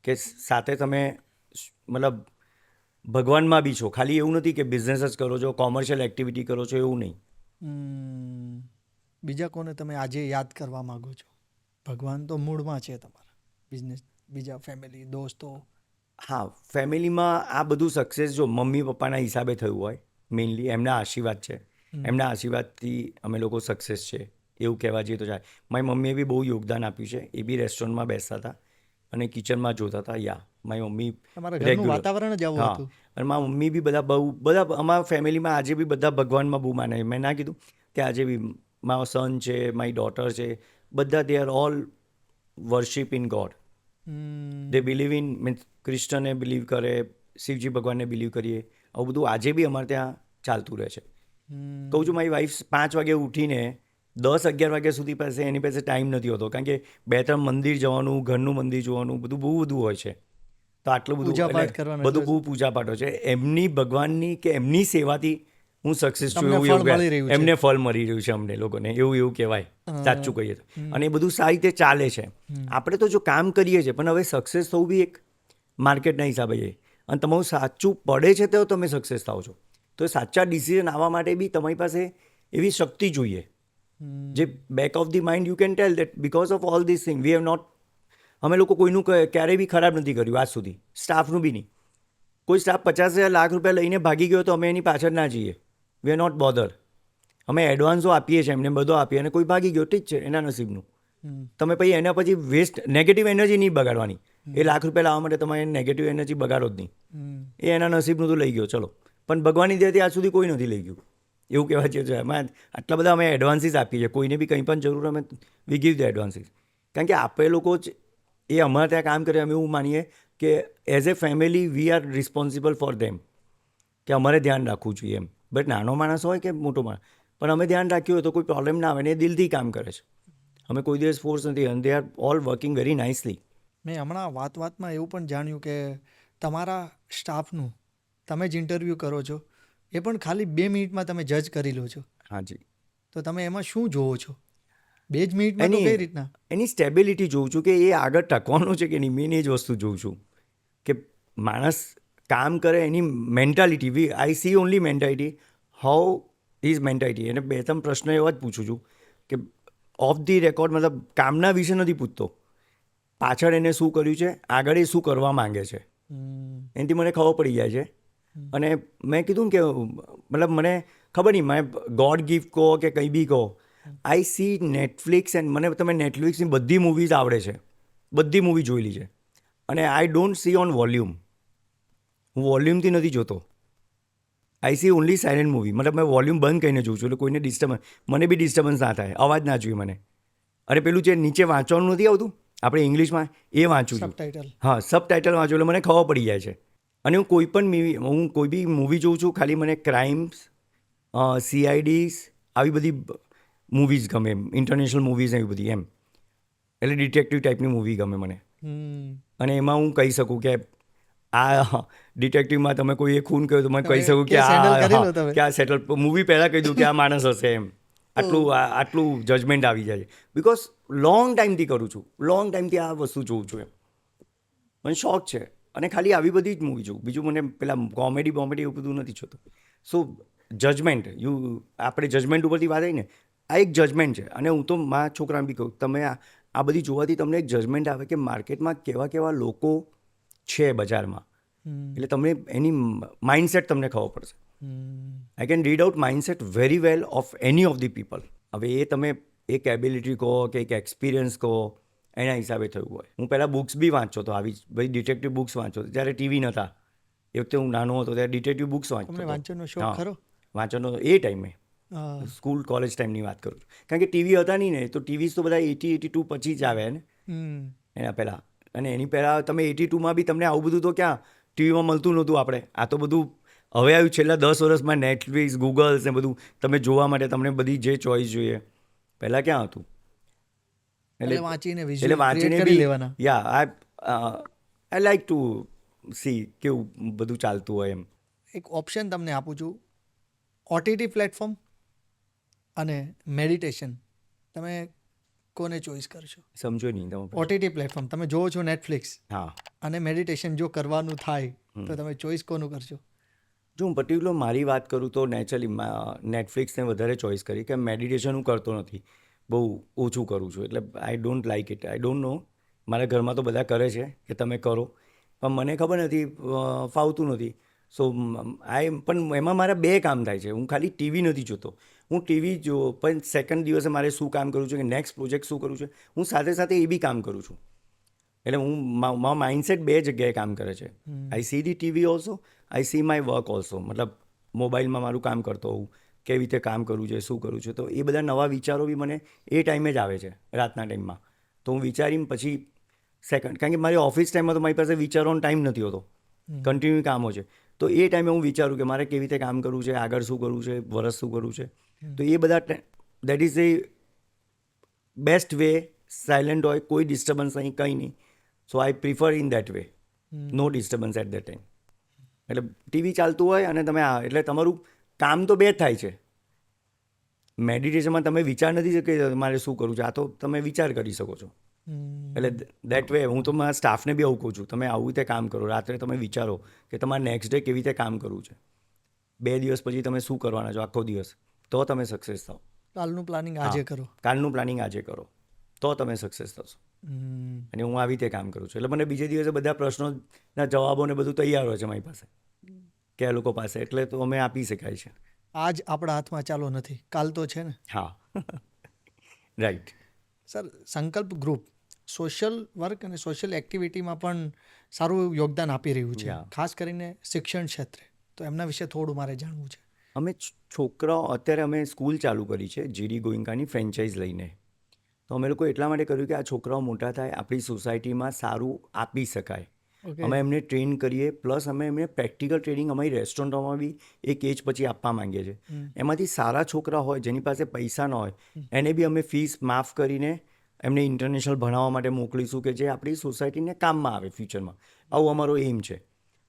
કે સાથે તમે મતલબ ભગવાનમાં બી છો. ખાલી એવું નથી કે બિઝનેસ જ કરો છો, કોમર્શિયલ એક્ટિવિટી કરો છો, એવું નહીં. બીજા કોને તમે આજે યાદ કરવા માગો છો? ભગવાન તો મૂળમાં છે તમારા, બિઝનેસ, બીજા ફેમિલી, દોસ્તો. હા, ફેમિલીમાં આ બધું સક્સેસ જો મમ્મી પપ્પાના હિસાબે થયું હોય, મેઇનલી એમના આશીર્વાદ છે. એમના આશીર્વાદથી અમે લોકો સક્સેસ છે એવું કહેવા જઈએ તો ચાલે. મારી મમ્મીએ બી બહુ યોગદાન આપ્યું છે. એ બી રેસ્ટોરન્ટમાં બેસતા હતા અને કિચનમાં જોતા હતા. મારી મમ્મી વાતાવરણ જ આવું હતું. અને મારી મમ્મી બી બધા અમારા ફેમિલીમાં આજે બી બધા ભગવાનમાં બહુ માને. મેં ના કીધું કે આજે બી મારો સન છે, મારી ડોટર છે, બધા they are all worship in God. They believe in, means કૃષ્ણને બિલીવ કરે, શિવજી ભગવાનને બિલીવ કરીએ. આવું બધું આજે બી અમારે ત્યાં ચાલતું રહે છે. કહું છું, મારી વાઈફ 5 વાગે ઉઠીને 10-11 વાગ્યા સુધી પાસે એની પાસે ટાઈમ નથી હોતો. કારણ કે 2-3 મંદિર જવાનું, ઘરનું મંદિર જોવાનું, બધું બહુ બધું હોય છે. તો આટલું બધું બહુ પૂજાપાઠો છે. એમની ભગવાનની કે એમની સેવાથી હું સક્સેસ છું એવું એમને ફળ મળી રહ્યું છે અમને લોકોને, એવું કહેવાય સાચું કહીએ તો. અને એ બધું સારી રીતે ચાલે છે. આપણે તો જો કામ કરીએ છીએ, પણ હવે સક્સેસ થવું બી એક માર્કેટના હિસાબે છે. અને તમારું સાચું પડે છે તો તમે સક્સેસ થાવ છો. તો સાચા ડિસિઝન આવવા માટે બી તમારી પાસે એવી શક્તિ જોઈએ જે back of the mind you can tell that because of all this thing we have not. અમે લોકો કોઈનું ક્યારેય બી ખરાબ નથી કર્યું આજ સુધી, સ્ટાફનું બી નહીં. કોઈ સ્ટાફ 50,000 લાખ રૂપિયા લઈને ભાગી ગયો તો અમે એની પાછળ ના જઈએ. We are not bother. અમે એડવાન્સો આપીએ છીએ એમને, બધો આપીએ, અને કોઈ ભાગી ગયો ઠીક છે, એના નસીબનું. તમે પછી એના પછી વેસ્ટ નેગેટિવ એનર્જી નહીં બગાડવાની. એ લાખ રૂપિયા લાવવા માટે તમારે નેગેટિવ એનર્જી બગાડો જ નહીં. એ એના નસીબનું તો લઈ ગયો, ચલો. પણ ભગવાનની દયાથી આજ સુધી કોઈ નથી લઈ ગયું એવું કહેવા જઈએ. આટલા બધા અમે એડવાન્સીસ આપીએ છીએ. કોઈને બી કંઈ પણ જરૂર અમે વી ગીવ ધ એડવાન્સીસ. કારણ કે આપણે લોકો જ એ અમારે ત્યાં કામ કરે, અમે એવું માનીએ કે as a family we are responsible for them, કે અમારે ધ્યાન રાખવું જોઈએ એમ. બટ નાનો માણસ હોય કે મોટો માણસ, પણ અમે ધ્યાન રાખ્યું હોય તો કોઈ પ્રોબ્લેમ ના આવે ને એ દિલથી કામ કરે છે. અમે કોઈ દિવસ ફોર્સ નથી, અને they are all working very nicely. મેં હમણાં વાતમાં એવું પણ જાણ્યું કે તમારા સ્ટાફનું તમે જ ઇન્ટરવ્યૂ કરો છો, એ પણ ખાલી 2 મિનિટમાં તમે જજ કરી લો છો. હાજી. તો તમે એમાં શું જોવો છો? 2 જ મિનિટમાં તો કઈ રીતના? એની સ્ટેબિલિટી જોઉં છું કે એ આગળ ટકવાનો છે કે નહીં. મેન એ જ વસ્તુ જોઉં છું કે માણસ કામ કરે, એની mentality. I see only mentality, how is mentality. એને 2-3 પ્રશ્ન એવા જ પૂછું છું કે ઓફ ધી રેકોર્ડ, મતલબ કામના વિશે નથી પૂછતો, પાછળ એને શું કર્યું છે, આગળ એ શું કરવા માંગે છે, એનાથી મને ખબર પડી જાય છે. અને મેં કીધું કે મતલબ મને ખબર નહીં, મેં ગોડ ગિફ્ટ કહો કે કંઈ બી કહો, આઈ સી નેટફ્લિક્સ એન્ડ મને તમે નેટફ્લિક્સની બધી મૂવીઝ આવડે છે, બધી મૂવી જોયેલી છે. અને I don't see on volume. હું વોલ્યુમથી નથી જોતો. આઈ સી ઓનલી સાયલેન્ટ મૂવી. મતલબ મેં વોલ્યુમ બંધ કરીને જોઉં છું, એટલે કોઈને મને બી ડિસ્ટર્બન્સ ના થાય, અવાજ ના જોઈએ મને. અરે પેલું જે નીચે વાંચવાનું નથી આવતું, આપણે ઇંગ્લિશમાં એ વાંચું છું. સબટાઇટલ. હા, સબટાઇટલ વાંચું એટલે મને ખબર પડી જાય છે. અને હું કોઈ બી મૂવી જોઉં છું, ખાલી મને ક્રાઇમ્સ, CIDs આવી બધી મૂવીઝ ગમે, એમ ઇન્ટરનેશનલ મૂવીઝ એવી બધી એમ. એટલે ડિટેક્ટિવ ટાઈપની મૂવી ગમે મને. અને એમાં હું કહી શકું કે આ ડિટેક્ટિવમાં તમે કોઈ ખૂન કર્યો તો મને કહી શકું કે કેસ handle કરી લો તમે. આ સેટલ મૂવી પહેલાં કહી દઉં કે આ માણસ હશે એમ. આટલું જજમેન્ટ આવી જાય છે. બિકોઝ લોંગ ટાઈમથી કરું છું, લોંગ ટાઈમથી આ વસ્તુ જોઉં છું એમ. મને શોખ છે અને ખાલી આવી બધી જ મૂવી જોઉં. બીજું મને પેલા કોમેડી એવું બધું નથી જોતું. સો જજમેન્ટ આપણે જજમેન્ટ ઉપરથી વાત આવી ને, આ એક જજમેન્ટ છે. અને હું તો મારા છોકરાને બી કહું, તમે આ બધી જોવાથી તમને એક જજમેન્ટ આવે કે માર્કેટમાં કેવા લોકો છે બજારમાં. એટલે તમને એની માઇન્ડસેટ તમને ખબર પડશે. I can read out mindset very well of any of the people. હવે એ તમે એક એબિલિટી કહો કે એક એક્સપિરિયન્સ કહો, એના હિસાબે થયું હોય. હું પહેલાં બુક્સ બી વાંચતો હતો, આવી ભાઈ ડિટેક્ટિવ બુક્સ વાંચતો હતો. જ્યારે ટીવી નહોતા એ વખતે હું નાનો હતો ત્યારે ડિટેક્ટિવ બુક્સ વાંચતો તમને હતો. વાંચનનો શોખ ખરો? વાંચવાનો એ ટાઈમે સ્કૂલ કોલેજ ટાઈમની વાત કરું છું. કારણ કે ટીવી હતા નહીં ને, તો ટીવી તો બધા 82 પછી જ આવે ને એના પહેલાં. અને એની પહેલાં તમે 82માં બી તમને આવું બધું તો ક્યાં ટીવીમાં મળતું નહોતું. આપણે આ તો બધું હવે આવ્યું છેલ્લા 10 વર્ષમાં. નેટફ્લિક્સ, ગૂગલ્સ ને બધું તમે જોવા માટે તમને બધી જે ચોઈસ જોઈએ. પહેલાં ક્યાં હતું? એટલે વાંચીને એટલે visual વાંચીને create કરી બી લેવાના. આઈ લાઈક ટુ સી કેવું બધું ચાલતું હોય એમ. એક ઓપ્શન તમને આપું છું, OTT પ્લેટફોર્મ અને મેડિટેશન. તમે કોને ચોઈસ કરશો? સમજો નહીં તમે. OTT પ્લેટફોર્મ તમે જોવો છો નેટફ્લિક્સ, હા, અને મેડિટેશન જો કરવાનું થાય તો તમે ચોઈસ કોનું કરશો? જો હું પર્ટિક્યુલર મારી વાત કરું તો નેચરલી નેટફ્લિક્સને વધારે ચોઈસ કરી, કે મેડિટેશન હું કરતો નથી, બહુ ઓછું કરું છું. એટલે I don't like it. I don't know. મારા ઘરમાં તો બધા કરે છે કે તમે કરો, પણ મને ખબર નથી, ફાવતું નથી. સો પણ એમાં મારા બે કામ થાય છે. હું ખાલી ટીવી નથી જોતો. હું ટીવી જો પણ સેકન્ડ દિવસે મારે શું કામ કરવું છે, કે નેક્સ્ટ પ્રોજેક્ટ શું કરવું છે, હું સાથે સાથે એ બી કામ કરું છું. એટલે મારો માઇન્ડસેટ બે જગ્યાએ કામ કરે છે. I see the TV also, I see my work also. મતલબ મોબાઈલમાં મારું કામ કરતો હોઉં, કેવી રીતે કામ કરવું છે, શું કરવું છે. તો એ બધા નવા વિચારો બી મને એ ટાઈમે જ આવે છે, રાતના ટાઈમમાં. તો હું વિચારીને પછી સેકન્ડ, કારણ કે મારી ઓફિસ ટાઈમમાં તો મારી પાસે વિચારવાનો ટાઈમ નથી હોતો, કન્ટિન્યુ કામો છે. તો એ ટાઈમે હું વિચારું કે મારે કેવી રીતે કામ કરવું છે, આગળ શું કરવું છે, વરસ શું કરવું છે. તો એ બધા that is the best way. Silent હોય, કોઈ ડિસ્ટર્બન્સ નહીં, કંઈ નહીં. So I prefer in that way. No disturbance at that time. એટલે ટીવી ચાલતું હોય અને તમે એટલે તમારું કામ તો બે જ થાય છે. મેડિટેશનમાં તમે વિચાર નથી કે મારે શું કરવું છે, આ તો તમે વિચાર કરી શકો છો. એટલે દેટ વે હું તો મારા સ્ટાફને બી આવું કહું છું, તમે આવું રીતે કામ કરો. રાત્રે તમે વિચારો કે તમારે નેક્સ્ટ ડે કેવી રીતે કામ કરવું છે, 2 દિવસ પછી તમે શું કરવાના છો આખો દિવસ, તો તમે સક્સેસ થાઓ. કાલનું પ્લાનિંગ આજે કરો. કાલનું પ્લાનિંગ આજે કરો તો તમે સક્સેસ થશો. અને હું આવી રીતે કામ કરું છું. એટલે મને બીજે દિવસે બધા પ્રશ્નોના જવાબો ને બધું તૈયાર હોય છે મારી પાસે, કે આ લોકો પાસે. એટલે તો અમે આપી શકાય છે. આજ આપણા હાથમાં ચાલો નથી, કાલ તો છે ને. હા, રાઈટ. સર, સંકલ્પ ગ્રુપ સોશિયલ વર્ક અને સોશિયલ એક્ટિવિટીમાં પણ સારું યોગદાન આપી રહ્યું છે, ખાસ કરીને શિક્ષણ ક્ષેત્રે. તો એમના વિશે થોડું મારે જાણવું છે. અમે છોકરાઓ અત્યારે અમે સ્કૂલ ચાલુ કરી છે, GD ગોયંકાની ફ્રેન્ચાઇઝ લઈને. તો અમે લોકો એટલા માટે કર્યું કે આ છોકરાઓ મોટા થાય, આપણી સોસાયટીમાં સારું આપી શકાય. અમે એમને ટ્રેન કરીએ, પ્લસ અમે એમને પ્રેક્ટિકલ ટ્રેનિંગ અમારી રેસ્ટોરન્ટોમાં બી એક એજ પછી આપવા માંગીએ છીએ. એમાંથી સારા છોકરા હોય, જેની પાસે પૈસા ન હોય, એને બી અમે ફીસ માફ કરીને એમને ઇન્ટરનેશનલ ભણાવવા માટે મોકલીશું, કે જે આપણી સોસાયટીને કામમાં આવે ફ્યુચરમાં. આવું અમારો એમ છે.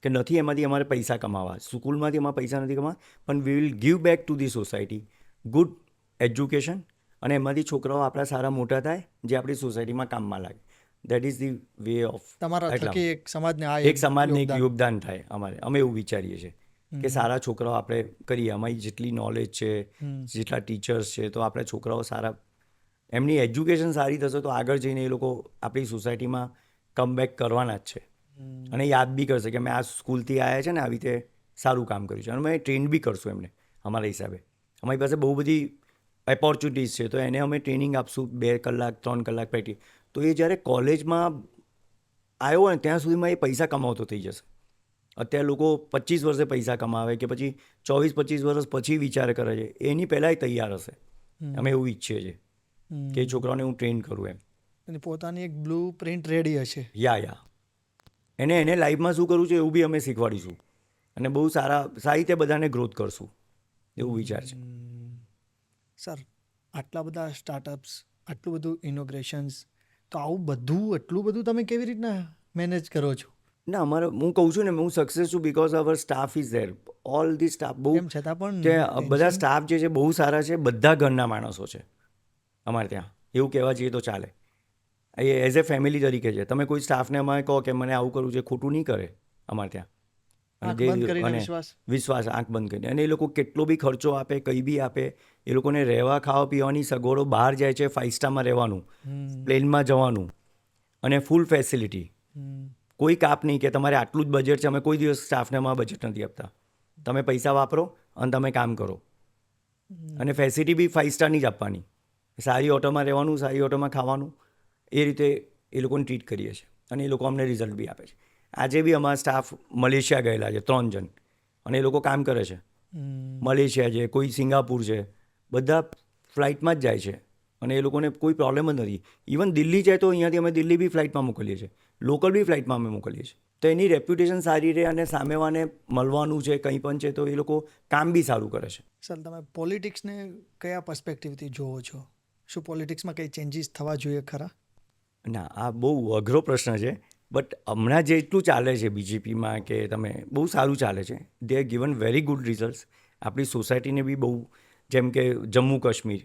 કે નથી એમાંથી અમારે પૈસા કમાવા, સ્કૂલમાંથી અમારે પૈસા નથી કમાવા, પણ we will give back to the society good education. અને એમાંથી છોકરાઓ આપણા સારા મોટા થાય, જે આપણી સોસાયટીમાં કામમાં લાગે. That is the way of. તમારા થકી એક સમાજને એક સમાજને એક યોગદાન થાય અમારે. અમે એવું વિચારીએ છીએ કે સારા છોકરાઓ આપણે કરીએ. અમારી જેટલી નોલેજ છે, જેટલા ટીચર્સ છે, તો આપણે છોકરાઓ સારા, એમની એજ્યુકેશન સારી થશે તો આગળ જઈને એ લોકો આપણી સોસાયટીમાં કમબેક કરવાના જ છે. અને યાદ બી કરશે કે અમે આ સ્કૂલથી આવ્યા છે ને, આવી રીતે સારું કામ કર્યું છે. અને અમે ટ્રેન બી કરશું એમને અમારા હિસાબે. અમારી પાસે બહુ બધી ઓપોર્ચ્યુનિટીઝ છે, તો એને અમે ટ્રેનિંગ આપશું 2 કલાક 3 કલાક પ્રેક્ટિસ. તો એ જ્યારે કોલેજમાં આવ્યો હોય ને ત્યાં સુધીમાં એ પૈસા કમાવતો થઈ જશે. અત્યારે લોકો 25 વર્ષે પૈસા કમાવે કે પછી 24-25 વર્ષ પછી વિચાર કરે છે, એની પહેલાં તૈયાર હશે. અમે એવું ઈચ્છીએ છીએ કે એ છોકરાઓને હું ટ્રેન કરું એમ. એની પોતાની એક બ્લુ પ્રિન્ટ રેડી હશે. યા એને લાઈફમાં શું કરવું છે એવું બી અમે શીખવાડીશું અને બહુ સારી રીતે બધાને ગ્રોથ કરશું એવું વિચાર છે. સર, આટલા બધા સ્ટાર્ટઅપ્સ, આટલું બધું ઇનોગ્રેશન્સ, તો આવું બધું એટલું બધું તમે કેવી રીતના મેનેજ કરો છો? ના અમારે હું કહું છું ને હું સક્સેસ છું because our staff is there. All the staff બહુ એમ છતાં પણ કે બધા સ્ટાફ જે છે બહુ સારા છે, બધા ઘરના માણસો છે અમારે ત્યાં, એવું કહેવા જઈએ તો ચાલે. એ એઝ એ ફેમિલી તરીકે છે. તમે કોઈ સ્ટાફને અમારે કહો કે મને આવું કરવું છે, ખોટું નહીં કરે અમારે ત્યાં. આંખ બંધ કરીને વિશ્વાસ આંખ બંધ કરીને. અને એ લોકો કેટલો બી ખર્ચો આપે, કંઈ બી આપે, એ લોકોને રહેવા ખાવા પીવાની સગવડો, બહાર જાય છે 5 સ્ટારમાં રહેવાનું, પ્લેનમાં જવાનું અને ફૂલ ફેસિલિટી. કોઈ કાપ નહીં કે તમારે આટલું જ બજેટ છે. અમે કોઈ દિવસ સ્ટાફને અમારા બજેટ નથી આપતા. તમે પૈસા વાપરો અને તમે કામ કરો. અને ફેસિલિટી બી 5 સ્ટારની જ આપવાની. સારી હોટલમાં રહેવાનું, સારી હોટલમાં ખાવાનું, એ રીતે એ લોકોને ટ્રીટ કરીએ છીએ અને એ લોકો અમને રિઝલ્ટ બી આપે છે. આજે બી અમારા સ્ટાફ મલેશિયા ગયેલા છે 3 જણ અને એ લોકો કામ કરે છે. મલેશિયા છે, કોઈ સિંગાપુર છે, બધા ફ્લાઇટમાં જ જાય છે અને એ લોકોને કોઈ પ્રોબ્લેમ જ નથી. ઇવન દિલ્હી જાય તો અહીંયાથી અમે દિલ્હી બી ફ્લાઇટમાં મોકલીએ છીએ, લોકલ બી ફ્લાઇટમાં અમે મોકલીએ છીએ. તો એની રેપ્યુટેશન સારી રહે અને સામેવાને મળવાનું છે, કંઈ પણ છે, તો એ લોકો કામ બી સારું કરે છે. સર, તમે પોલિટિક્સને કયા પર્સપેક્ટિવથી જોવો છો? શું પોલિટિક્સમાં કંઈ ચેન્જીસ થવા જોઈએ ખરા? ના, આ બહુ અઘરો પ્રશ્ન છે. બટ હમણાં જેટલું ચાલે છે બીજેપીમાં કે તમે બહુ સારું ચાલે છે. They are given very good results. આપણી સોસાયટીને બી બહુ, જેમ કે જમ્મુ કાશ્મીર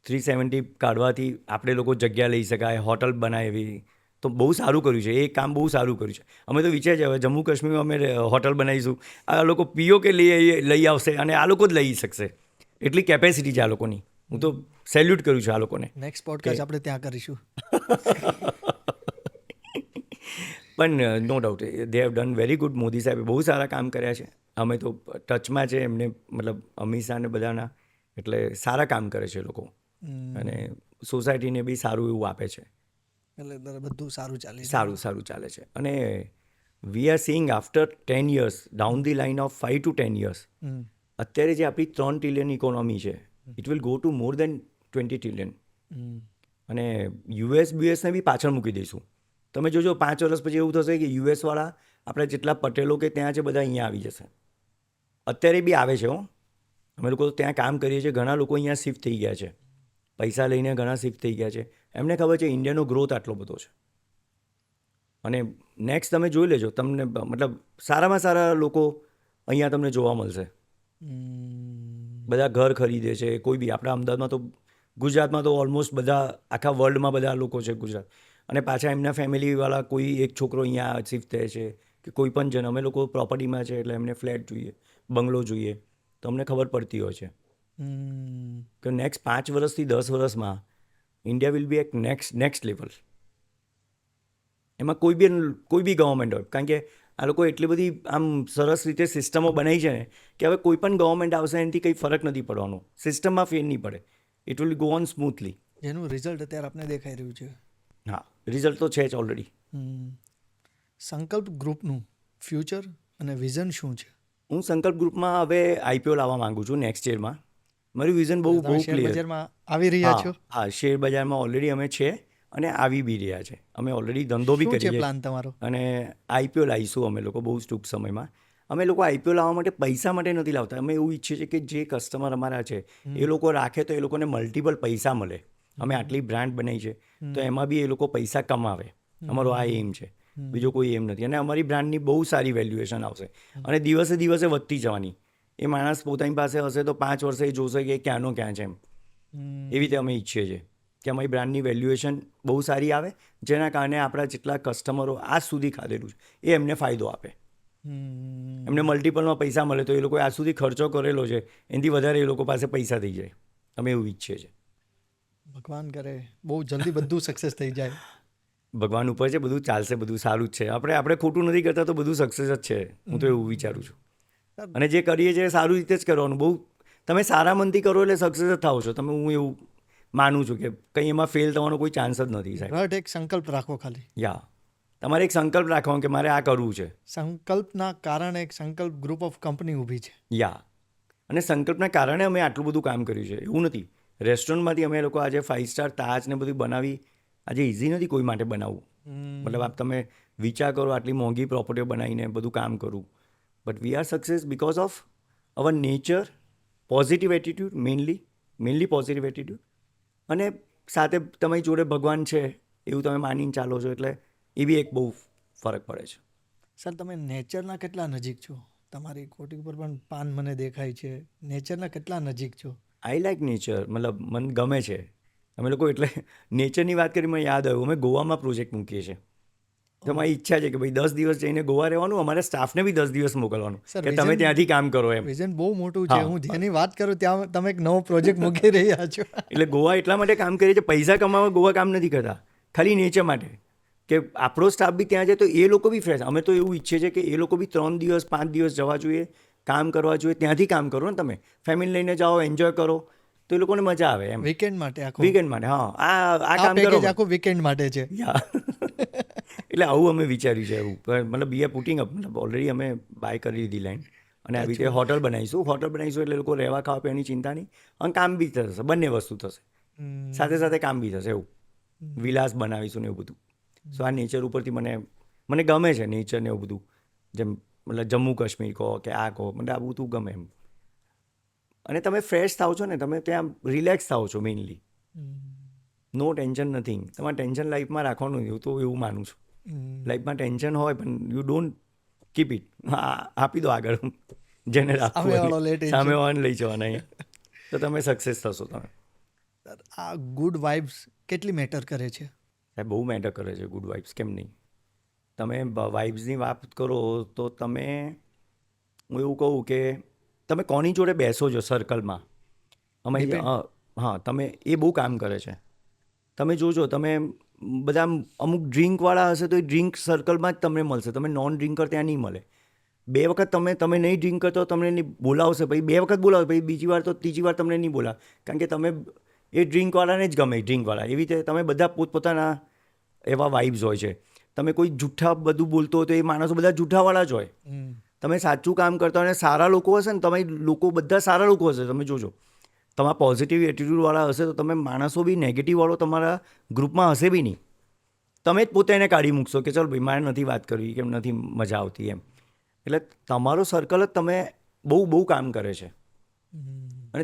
370 કાઢવાથી આપણે લોકો જગ્યા લઈ શકાય, હોટલ બનાવી, તો બહુ સારું કર્યું છે. એ કામ બહુ સારું કર્યું છે. અમે તો વિચાર છે હવે જમ્મુ કાશ્મીરમાં અમે હોટલ બનાવીશું, આ લોકો પીઓ કે લઈ આવશે અને આ લોકો જ લઈ શકશે. એટલી કેપેસિટી છે આ લોકોની. હું તો સેલ્યુટ કરું છું આ લોકોને. નેક્સ્ટ પોડકાસ્ટ આપણે ત્યાં કરીશું. પણ no doubt they have done very good. Modi સાહેબે બહુ સારા કામ કર્યા છે. અમે તો ટચમાં છે એમને, મતલબ અમિત શાહને બધાના, એટલે સારા કામ કરે છે લોકો અને સોસાયટીને બી સારું એવું આપે છે. એટલે બધું સારું ચાલે છે. સારું ચાલે છે. અને we are seeing after 10 years, down the line of 5 to 10 years, અત્યારે જે આપણી 3 ટ્રિલિયન ઇકોનોમી છે, it will go to more than 20 trillion. અને યુએસને બી પાછળ મૂકી દઈશું. તમે જોજો 5 વર્ષ પછી એવું થશે કે યુએસવાળા આપણે જેટલા પટેલો કે ત્યાં છે બધા અહીંયા આવી જશે. અત્યારે બી આવે છે હો. અમે લોકો ત્યાં કામ કરીએ છીએ, ઘણા લોકો અહીંયા શિફ્ટ થઈ ગયા છે, પૈસા લઈને ઘણા શિફ્ટ થઈ ગયા છે. એમને ખબર છે ઇન્ડિયાનો ગ્રોથ આટલો બધો છે. અને નેક્સ્ટ તમે જોઈ લેજો, તમને મતલબ સારામાં સારા લોકો અહીંયા તમને જોવા મળશે. બધા ઘર ખરીદે છે. કોઈ બી આપણા અમદાવાદમાં તો, ગુજરાતમાં તો ઓલમોસ્ટ બધા, આખા વર્લ્ડમાં બધા લોકો છે ગુજરાત. અને પાછા એમના ફેમિલીવાળા કોઈ એક છોકરો અહીંયા શિફ્ટ થાય છે કે કોઈ પણ જણ. અમે લોકો પ્રોપર્ટીમાં છે એટલે એમને ફ્લેટ જોઈએ, બંગલો જોઈએ, તો અમને ખબર પડતી હોય છે કે નેક્સ્ટ 5 વર્ષથી 10 વર્ષમાં ઇન્ડિયા વિલ બી એક નેક્સ્ટ લેવલ. એમાં કોઈ બી ગવર્મેન્ટ હોય, કારણ કે આ લોકો એટલી બધી આમ સરસ રીતે સિસ્ટમો બનાવી છે ને કે હવે કોઈ પણ ગવર્મેન્ટ આવશે એનાથી કંઈ ફરક નથી પડવાનો, સિસ્ટમમાં ફેર નહીં પડે. It will go on smoothly. જેનું રિઝલ્ટ અત્યારે આપણે દેખાઈ રહ્યું છે. હા, રિઝલ્ટ તો છે જ ઓલરેડી. સંકલ્પ ગ્રુપનું ફ્યુચર અને વિઝન શું છે? હું સંકલ્પ ગ્રુપમાં હવે આઈપીઓ લાવવા માંગુ છું નેક્સ્ટ યરમાં. મારું વિઝન બહુ ક્લિયર. બજારમાં આવી રહ્યા છો? હા, શેર બજારમાં ઓલરેડી અમે છે અને આવી બી રહ્યા છે. અમે ઓલરેડી ધંધો બી કરીએ છીએ. પ્લાન તમારો? અને આઈપીઓ લાવીશું અમે લોકો બહુ ટૂંક સમયમાં. અમે લોકો આઈપીઓ લાવવા માટે પૈસા માટે નથી લાવતા. અમે એવું ઈચ્છીએ છીએ કે જે કસ્ટમર અમારા છે એ લોકો રાખે તો એ લોકોને મલ્ટિપલ પૈસા મળે. અમે આટલી બ્રાન્ડ બનાવી છે તો એમાં બી એ લોકો પૈસા કમાવે. અમારો આ એમ છે, બીજો કોઈ એમ નથી. અને અમારી બ્રાન્ડની બહુ સારી વેલ્યુએશન આવશે અને દિવસે દિવસે વધતી જવાની. એ માણસ પોતાની પાસે હશે તો 5 વર્ષે એ જોશે કે ક્યાંનો ક્યાં છે એમ. એવી રીતે અમે ઈચ્છીએ છીએ કે અમારી બ્રાન્ડની વેલ્યુએશન બહુ સારી આવે, જેના કારણે આપણા જેટલા કસ્ટમરો આજ સુધી ખાધેલું છે એ એમને ફાયદો આપે. એમને મલ્ટિપલમાં પૈસા મળે તો એ લોકોએ આજ સુધી ખર્ચો કરેલો છે એનાથી વધારે એ લોકો પાસે પૈસા થઈ જાય. અમે એવું ઈચ્છીએ છીએ. ભગવાન કરે બહુ જલ્દી બધું સક્સેસ થઈ જાય. ભગવાન ઉપર છે, બધું ચાલશે, બધું સારું જ છે. આપણે ખોટું નથી કરતા તો બધું સક્સેસ જ છે. હું તો એવું વિચારું છું. અને જે કરીએ છીએ સારું રીતે જ કરવાનું. બહુ તમે સારા મનથી કરો એટલે સક્સેસ જ થાવ છો તમે. હું એવું માનું છું કે કંઈ એમાં ફેલ થવાનો કોઈ ચાન્સ જ નથી સાહેબ. એક સંકલ્પ રાખો ખાલી. યા, તમારે એક સંકલ્પ રાખવાનો કે મારે આ કરવું છે. સંકલ્પના કારણે એક સંકલ્પ ગ્રુપ ઓફ કંપની ઊભી છે. યા, અને સંકલ્પના કારણે અમે આટલું બધું કામ કર્યું છે. એવું નથી રેસ્ટોરન્ટમાંથી અમે લોકો આજે 5 સ્ટાર તાજ ને બધું બનાવી આજે ઇઝી નથી કોઈ માટે બનાવવું. મતલબ આપ તમે વિચાર કરો આટલી મોંઘી પ્રોપર્ટીઓ બનાવીને બધું કામ કરું, but we are success because of our nature, positive attitude, mainly positive attitude, અને સાથે તમારી જોડે ભગવાન છે એવું તમે માનીને ચાલો છો, એટલે એ બી એક બહુ ફરક પડે છે. સર, તમે નેચરના કેટલા નજીક છો? તમારી કોટી ઉપર પણ પાન મને દેખાય છે. નેચરના કેટલા નજીક છો? આઈ લાઈક નેચર, મતલબ મને ગમે છે. અમે લોકો એટલે નેચરની વાત કરી મને યાદ આવ્યું, અમે ગોવામાં પ્રોજેક્ટ મૂકીએ છીએ. તો મારી ઈચ્છા છે કે ભાઈ 10 દિવસ જઈને ગોવા રહેવાનું, અમારા સ્ટાફને બી 10 દિવસ મોકલવાનું સર, કે તમે ત્યાંથી કામ કરો એમ. વિઝન બહુ મોટું છે. હા. હું જેની વાત કરું ત્યાં તમે એક નવો પ્રોજેક્ટ મૂકી રહ્યા છો. એટલે ગોવા એટલા માટે કામ કરીએ છીએ, પૈસા કમાવા ગોવા કામ નથી કરતા, ખાલી નેચર માટે, કે આપણો સ્ટાફ બી ત્યાં જાય તો એ લોકો બી ફ્રેશ. અમે તો એવું ઈચ્છીએ છીએ કે એ લોકો બી 3 દિવસ 5 દિવસ જવા જોઈએ, કામ કરવા જોઈએ. ત્યાંથી કામ કરો ને તમે, ફેમિલી લઈને જાઓ, એન્જોય કરો, તો એ લોકોને મજા આવે એમ. વીકેન્ડ માટે આખું વીકેન્ડ માટે, હા, આ આ કામ કરો. પેકેજ આખું વીકેન્ડ માટે છે. યા એટલે આવું અમે વિચાર્યું છે એવું. મતલબ વી આર પુટિંગ અપ, મતલબ ઓલરેડી અમે બાય કરી લીધી લેન્ડ, અને આવી રીતે હોટલ બનાવીશું એટલે લોકો રહેવા ખાવા પીવાની ચિંતા નહીં, અને કામ બી થશે, બંને વસ્તુ થશે, સાથે સાથે કામ બી થશે એવું. વિલાસ બનાવીશું ને એવું બધું. સો આ નેચર ઉપરથી મને ગમે છે નેચર ને એવું બધું. જેમ મતલબ જમ્મુ કાશ્મીર કહો કે આ કહો, મને આ બધું ગમે એમ. અને તમે ફ્રેશ થાવ છો ને, તમે ત્યાં રિલેક્સ થાવ છો મેઇનલી. નો ટેન્શન નથિંગ. તમારે ટેન્શન લાઈફમાં રાખવાનું નહીં, હું તો એવું માનું છું. લાઈફમાં ટેન્શન હોય પણ યુ ડોન્ટ કીપ ઇટ, આપી દો આગળ, જેને રાખવું સામેવાળો લે tension. સામેવાળાને લઈ જવાના અહીંયા, તો તમે સક્સેસ થશો તમે. સર, આ ગુડ વાઇબ્સ કેટલી મેટર કરે છે? સાહેબ બહુ મેટર કરે છે ગુડ વાઇબ્સ, કેમ નહીં. તમે વાઇબ્સની વાત કરો તો તમે, હું એવું કહું કે તમે કોની જોડે બેસો છો સર્કલમાં, અમારી Depend. હા, તમે એ બહુ કામ કરે છે. તમે જોજો, તમે બધા અમુક ડ્રિંકવાળા હશે તો એ ડ્રિંક સર્કલમાં જ તમને મળશે, તમે નોન ડ્રિંકર ત્યાં નહીં મળે. 2 વખત તમે નહીં ડ્રિંક કરતો તમને નહીં બોલાવશે, પછી 2 વખત બોલાવે, પછી બીજી વાર તો ત્રીજી વાર તમને નહીં બોલાવે, કારણ કે તમે એ ડ્રિંકવાળાને જ ગમે, ડ્રિંકવાળા. એવી રીતે તમે બધા પોતપોતાના એવા વાઇબ્સ હોય છે. તમે કોઈ જૂઠા બધું બોલતો હોય તો એ માણસો બધા જૂઠાવાળા જ હોય. તમે સાચું કામ કરતા હોય અને સારા લોકો હશે ને, તમે લોકો બધા સારા લોકો હશે, તમે જોજો. તમારા પોઝિટિવ એટીટ્યૂડવાળા હશે તો તમે માણસો બી નેગેટિવવાળો તમારા ગ્રુપમાં હશે બી નહીં. તમે જ પોતે એને કાઢી મૂકશો કે ચાલો ભાઈ મારે નથી વાત કરવી, કેમ નથી મજા આવતી એમ. એટલે તમારો સર્કલ જ તમે બહુ કામ કરે છે. અને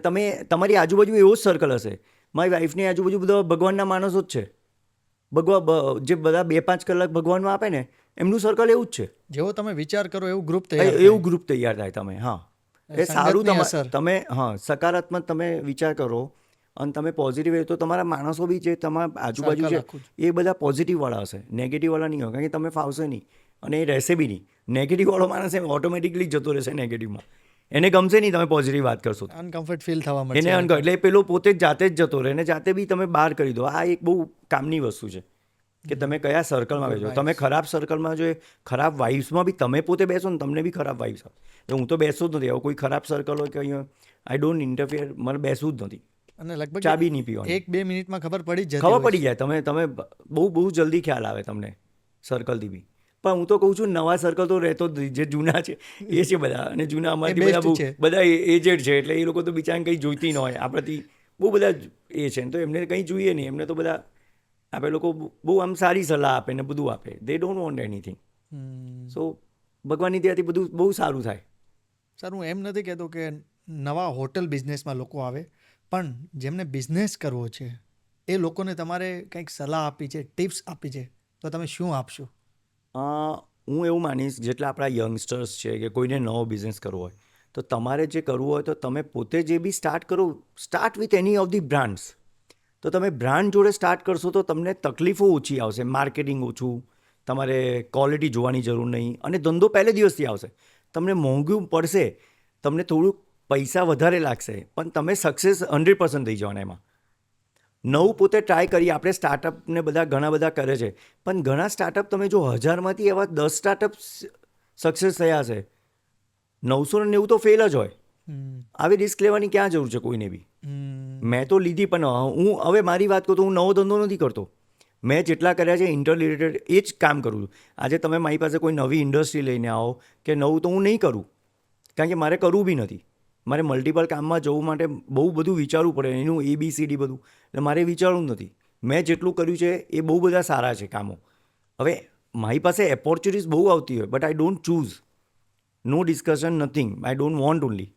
તમારી આજુબાજુ એવો જ સર્કલ હશે. મારી વાઈફની આજુબાજુ બધા ભગવાનના માણસો જ છે. જે બધા 2-5 કલાક ભગવાનમાં આપે ને, એમનું સર્કલ એવું જ છે. જેવો તમે વિચાર કરો એવું ગ્રુપ એવું ગ્રુપ તૈયાર થાય તમે. હા, એ સારું. સંગતની અસર. તમે સકારાત્મક તમે વિચાર કરો અને તમે પોઝિટિવ તો તમારા માણસો બી જે તમારા આજુબાજુ Circle છે આખું એ બધા પોઝિટિવવાળા હશે, નેગેટિવવાળા નહીં હોય, કારણ કે તમે ફાવશે નહીં અને એ રહેશે બી નહીં. નેગેટિવવાળો માણસ એમ ઓટોમેટિકલી જતો રહેશે નેગેટિવમાં, એને ગમશે નહીં તમે પોઝિટિવ વાત કરશો તો. અનકમ્ફર્ટ ફીલ થવા એને મળશે. એટલે એ પેલો પોતે જ જાતે જ જતો રહે, અને જાતે બી તમે બહાર કરી દો. આ એક બહુ કામની વસ્તુ છે કે તમે કયા સર્કલમાં બેસો. તમે ખરાબ સર્કલમાં જો ખરાબ વાઇબ્સમાં બી તમે પોતે બેસો ને, તમને બી ખરાબ વાઇબ્સ આવે. હું તો બેસતો જ નથી. હવે કોઈ ખરાબ સર્કલ હોય કે અહીંયા આઈ ડોન્ટ ઇન્ટરફિયર, મને બેસવું જ નથી. અને લગભગ ચા બી નહીં પીવાની. 1-2 મિનિટમાં ખબર પડી જ જતી ખબર હોય પડી જાય. તમે બહુ જલ્દી ખ્યાલ આવે તમને સર્કલથી બી. પણ હું તો કહું છું નવા સર્કલ તો રહેતો જ નથી. જે જૂના છે એ છે બધા, અને જૂના અમારાથી best બધા છે. બધા એજેડ છે, એટલે એ લોકો તો બિચારાને કંઈ જોઈતી ન હોય. આપણાથી બહુ બધા એ છે, તો એમને કંઈ જોઈએ નહીં. એમને તો બધા આપણે લોકો બહુ આમ સારી સલાહ આપે ને બધું આપે. They don't want anything. So ભગવાનની દયાથી બધું બહુ સારું થાય. સર, હું એમ નથી કહેતો કે નવા હોટલ બિઝનેસમાં લોકો આવે, પણ જેમને બિઝનેસ કરવો છે એ લોકોને તમારે કંઈક સલાહ આપી છે, ટિપ્સ આપી છે, તો તમે શું આપશો? હું એવું માનીશ, જેટલા આપણા યંગસ્ટર્સ છે કે કોઈને નવો બિઝનેસ કરવો હોય, તો તમારે જે કરવું હોય તો તમે પોતે જે બી સ્ટાર્ટ કરો, start with any of the brands. તો તમે બ્રાન્ડ જોડે સ્ટાર્ટ કરશો તો તમને તકલીફો ઓછી આવશે, માર્કેટિંગ ઓછું, તમારે ક્વોલિટી જોવાની જરૂર નહીં, અને ધંધો પહેલે દિવસથી આવશે. તમને મોંઘું પડશે, તમને થોડુંક પૈસા વધારે લાગશે, પણ તમે સક્સેસ 100% થઈ જવાના એમાં. નવું પોતે ટ્રાય કરીએ. આપણે સ્ટાર્ટઅપને બધા ઘણા બધા કરે છે, પણ ઘણા સ્ટાર્ટઅપ તમે જો 1000માંથી એવા 10 સ્ટાર્ટઅપ સક્સેસ થયા હશે, 990 તો ફેલ જ હોય. આવી રિસ્ક લેવાની ક્યાં જરૂર છે કોઈને બી? મેં તો લીધી, પણ હું હવે મારી વાત કરું તો હું નવો ધંધો નથી કરતો. મેં જેટલા કર્યા છે ઇન્ટર રિલેટેડ એ જ કામ કરું છું. આજે તમે મારી પાસે કોઈ નવી ઇન્ડસ્ટ્રી લઈને આવો કે નવું, તો હું નહીં કરું, કારણ કે મારે કરવું બી નથી. મારે મલ્ટિપલ કામમાં જવું માટે બહુ બધું વિચારવું પડે, એનું ABCD બધું, એટલે મારે વિચારવું નથી. મેં જેટલું કર્યું છે એ બહુ બધા સારા છે કામો. હવે મારી પાસે ઓપોર્ચ્યુનિટીઝ બહુ આવતી હોય but I don't choose. No discussion nothing. I don't want only.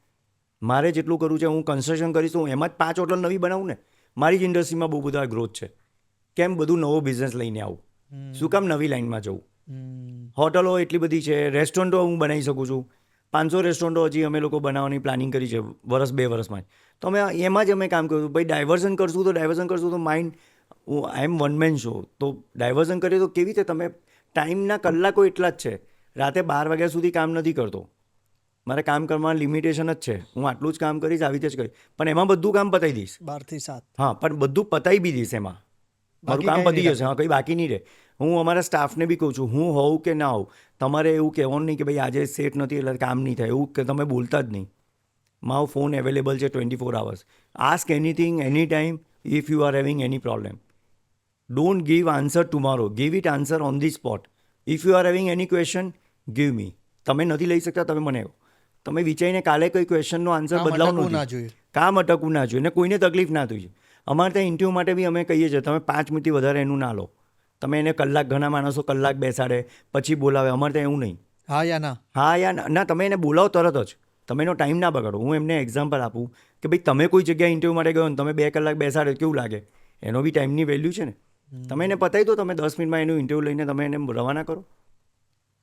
મારે જેટલું કરવું છે હું કન્સ્ટ્રક્શન કરીશ તો હું એમાં જ 5 હોટલ નવી બનાવું ને. મારી જ ઇન્ડસ્ટ્રીમાં બહુ બધા ગ્રોથ છે. કેમ બધું નવો બિઝનેસ લઈને આવું? શું કામ નવી લાઈનમાં જવું? હોટલો એટલી બધી છે, રેસ્ટોરન્ટો હું બનાવી શકું છું. 500 રેસ્ટોરન્ટો હજી અમે લોકો બનાવવાની પ્લાનિંગ કરી છે 2 વર્ષમાં જ. તો અમે એમાં જ અમે કામ કર્યું. ભાઈ ડાયવર્ઝન કરશું તો માઇન્ડ, આઈ એમ વન મેન શો. તો ડાયવર્ઝન કરીએ તો કેવી રીતે? તમે ટાઈમના કલાકો એટલા જ છે. રાતે 12 વાગ્યા સુધી કામ નથી કરતો. મારે કામ કરવાનું લિમિટેશન જ છે. હું આટલું જ કામ કરીશ, આવી રીતે જ કરીશ. પણ એમાં બધું કામ પતાવી દઈશ. 12 થી 7. હા, પણ બધું પતાવી બી દઈશ એમાં. મારું કામ બાકી પતી જશે. હા, કંઈ બાકી નહીં રહે. હું અમારા સ્ટાફને બી કહું છું, હું હોઉં કે ના હોઉં, તમારે એવું કહેવાનું નહીં કે ભાઈ આજે સેટ નથી એટલે કામ નહીં થાય. એવું કે તમે બોલતા જ નહીં. મારો ફોન અવેલેબલ છે 24 hours. Ask anything any time if you are having any problem. Don't give answer tomorrow, give it answer on the spot. If you are having any question, give me. તમે નથી લઈ શકતા, તમે મને કહો. તમે વિચારીને કાલે કોઈ ક્વેશ્ચનનો આન્સર બદલાવવાનો ના નથી. જોઈએ. કામ અટકવું ના જોઈએ ને કોઈને તકલીફ ના થઈ. અમારે ત્યાં ઇન્ટરવ્યૂ માટે બી અમે કહીએ છીએ તમે 5 મિનિટથી વધારે એનું ના લો. તમે એને કલાક, ઘણા માણસો કલાક બેસાડે પછી બોલાવે. અમારે ત્યાં એવું નહીં. હા યા ના. હા યા ના, તમે એને બોલાવો તરત જ. તમે એનો ટાઈમ ના બગાડો. હું એમને એક્ઝામ્પલ આપું કે ભાઈ તમે કોઈ જગ્યાએ ઇન્ટરવ્યૂ માટે ગયો ને તમે 2 કલાક બેસાડે કેવું લાગે? એનો બી ટાઈમની વેલ્યુ છે ને. તમે એને પતાવી દો. તમે 10 મિનિટમાં એનું ઇન્ટરવ્યૂ લઈને તમે એને રવાના કરો,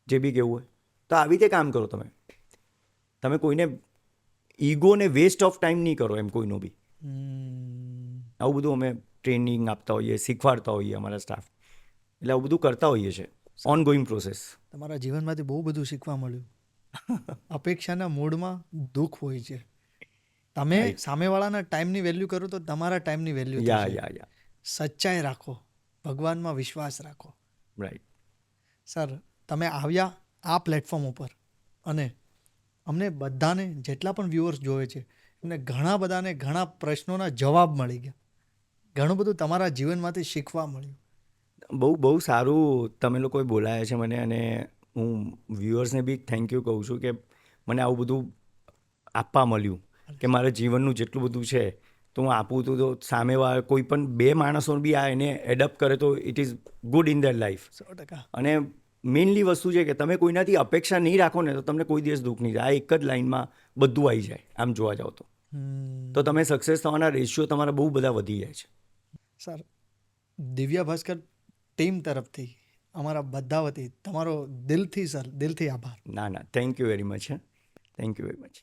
જે બી કહેવું હોય. તો આવી રીતે કામ કરો તમે. તમે કોઈને ઈગોને વેસ્ટ ઓફ ટાઈમ નહીં કરો એમ કોઈનો બી. આવું બધું અમે ટ્રેનિંગ આપતા હોઈએ, શીખવાડતા હોઈએ અમારા સ્ટાફ. એટલે આવું બધું કરતા હોઈએ છીએ. On going process. તમારા જીવનમાંથી બહુ બધું શીખવા મળ્યું. અપેક્ષાના મૂડમાં દુઃખ હોય છે. તમે સામેવાળાના ટાઈમની વેલ્યુ કરો તો તમારા ટાઈમની વેલ્યુ યા સચ્ચાઈ રાખો, ભગવાનમાં વિશ્વાસ રાખો. રાઈટ. સર, તમે આવ્યા આ પ્લેટફોર્મ ઉપર અને અમને બધાને, જેટલા પણ વ્યુઅર્સ જોવે છે, એમને ઘણા બધાને ઘણા પ્રશ્નોના જવાબ મળી ગયા. ઘણું બધું તમારા જીવનમાંથી શીખવા મળ્યું. બહુ સારું તમે લોકોએ બોલાયા છે મને. અને હું વ્યુઅર્સને બી થેન્ક યુ કહું છું કે મને આવું બધું આપવા મળ્યું. કે મારા જીવનનું જેટલું બધું છે તો હું આપું તો સામેવાળા કોઈ પણ 2 માણસો બી આ એને એડપ્ટ કરે તો it is good in their life. 100%. અને મેઇનલી વસ્તુ છે કે તમે કોઈનાથી અપેક્ષા નહીં રાખો ને તો તમને કોઈ દિવસ દુઃખ નહીં થાય. આ એક જ લાઈનમાં બધું આવી જાય આમ જોવા જાઓ તો તમે સક્સેસ થવાના રેશિયો તમારા બહુ બધા વધી જાય છે. સર, દિવ્યા ભાસ્કર ટીમ તરફથી અમારા બધા વતી તમારો દિલથી આભાર. ના thank you very much. Thank you very much.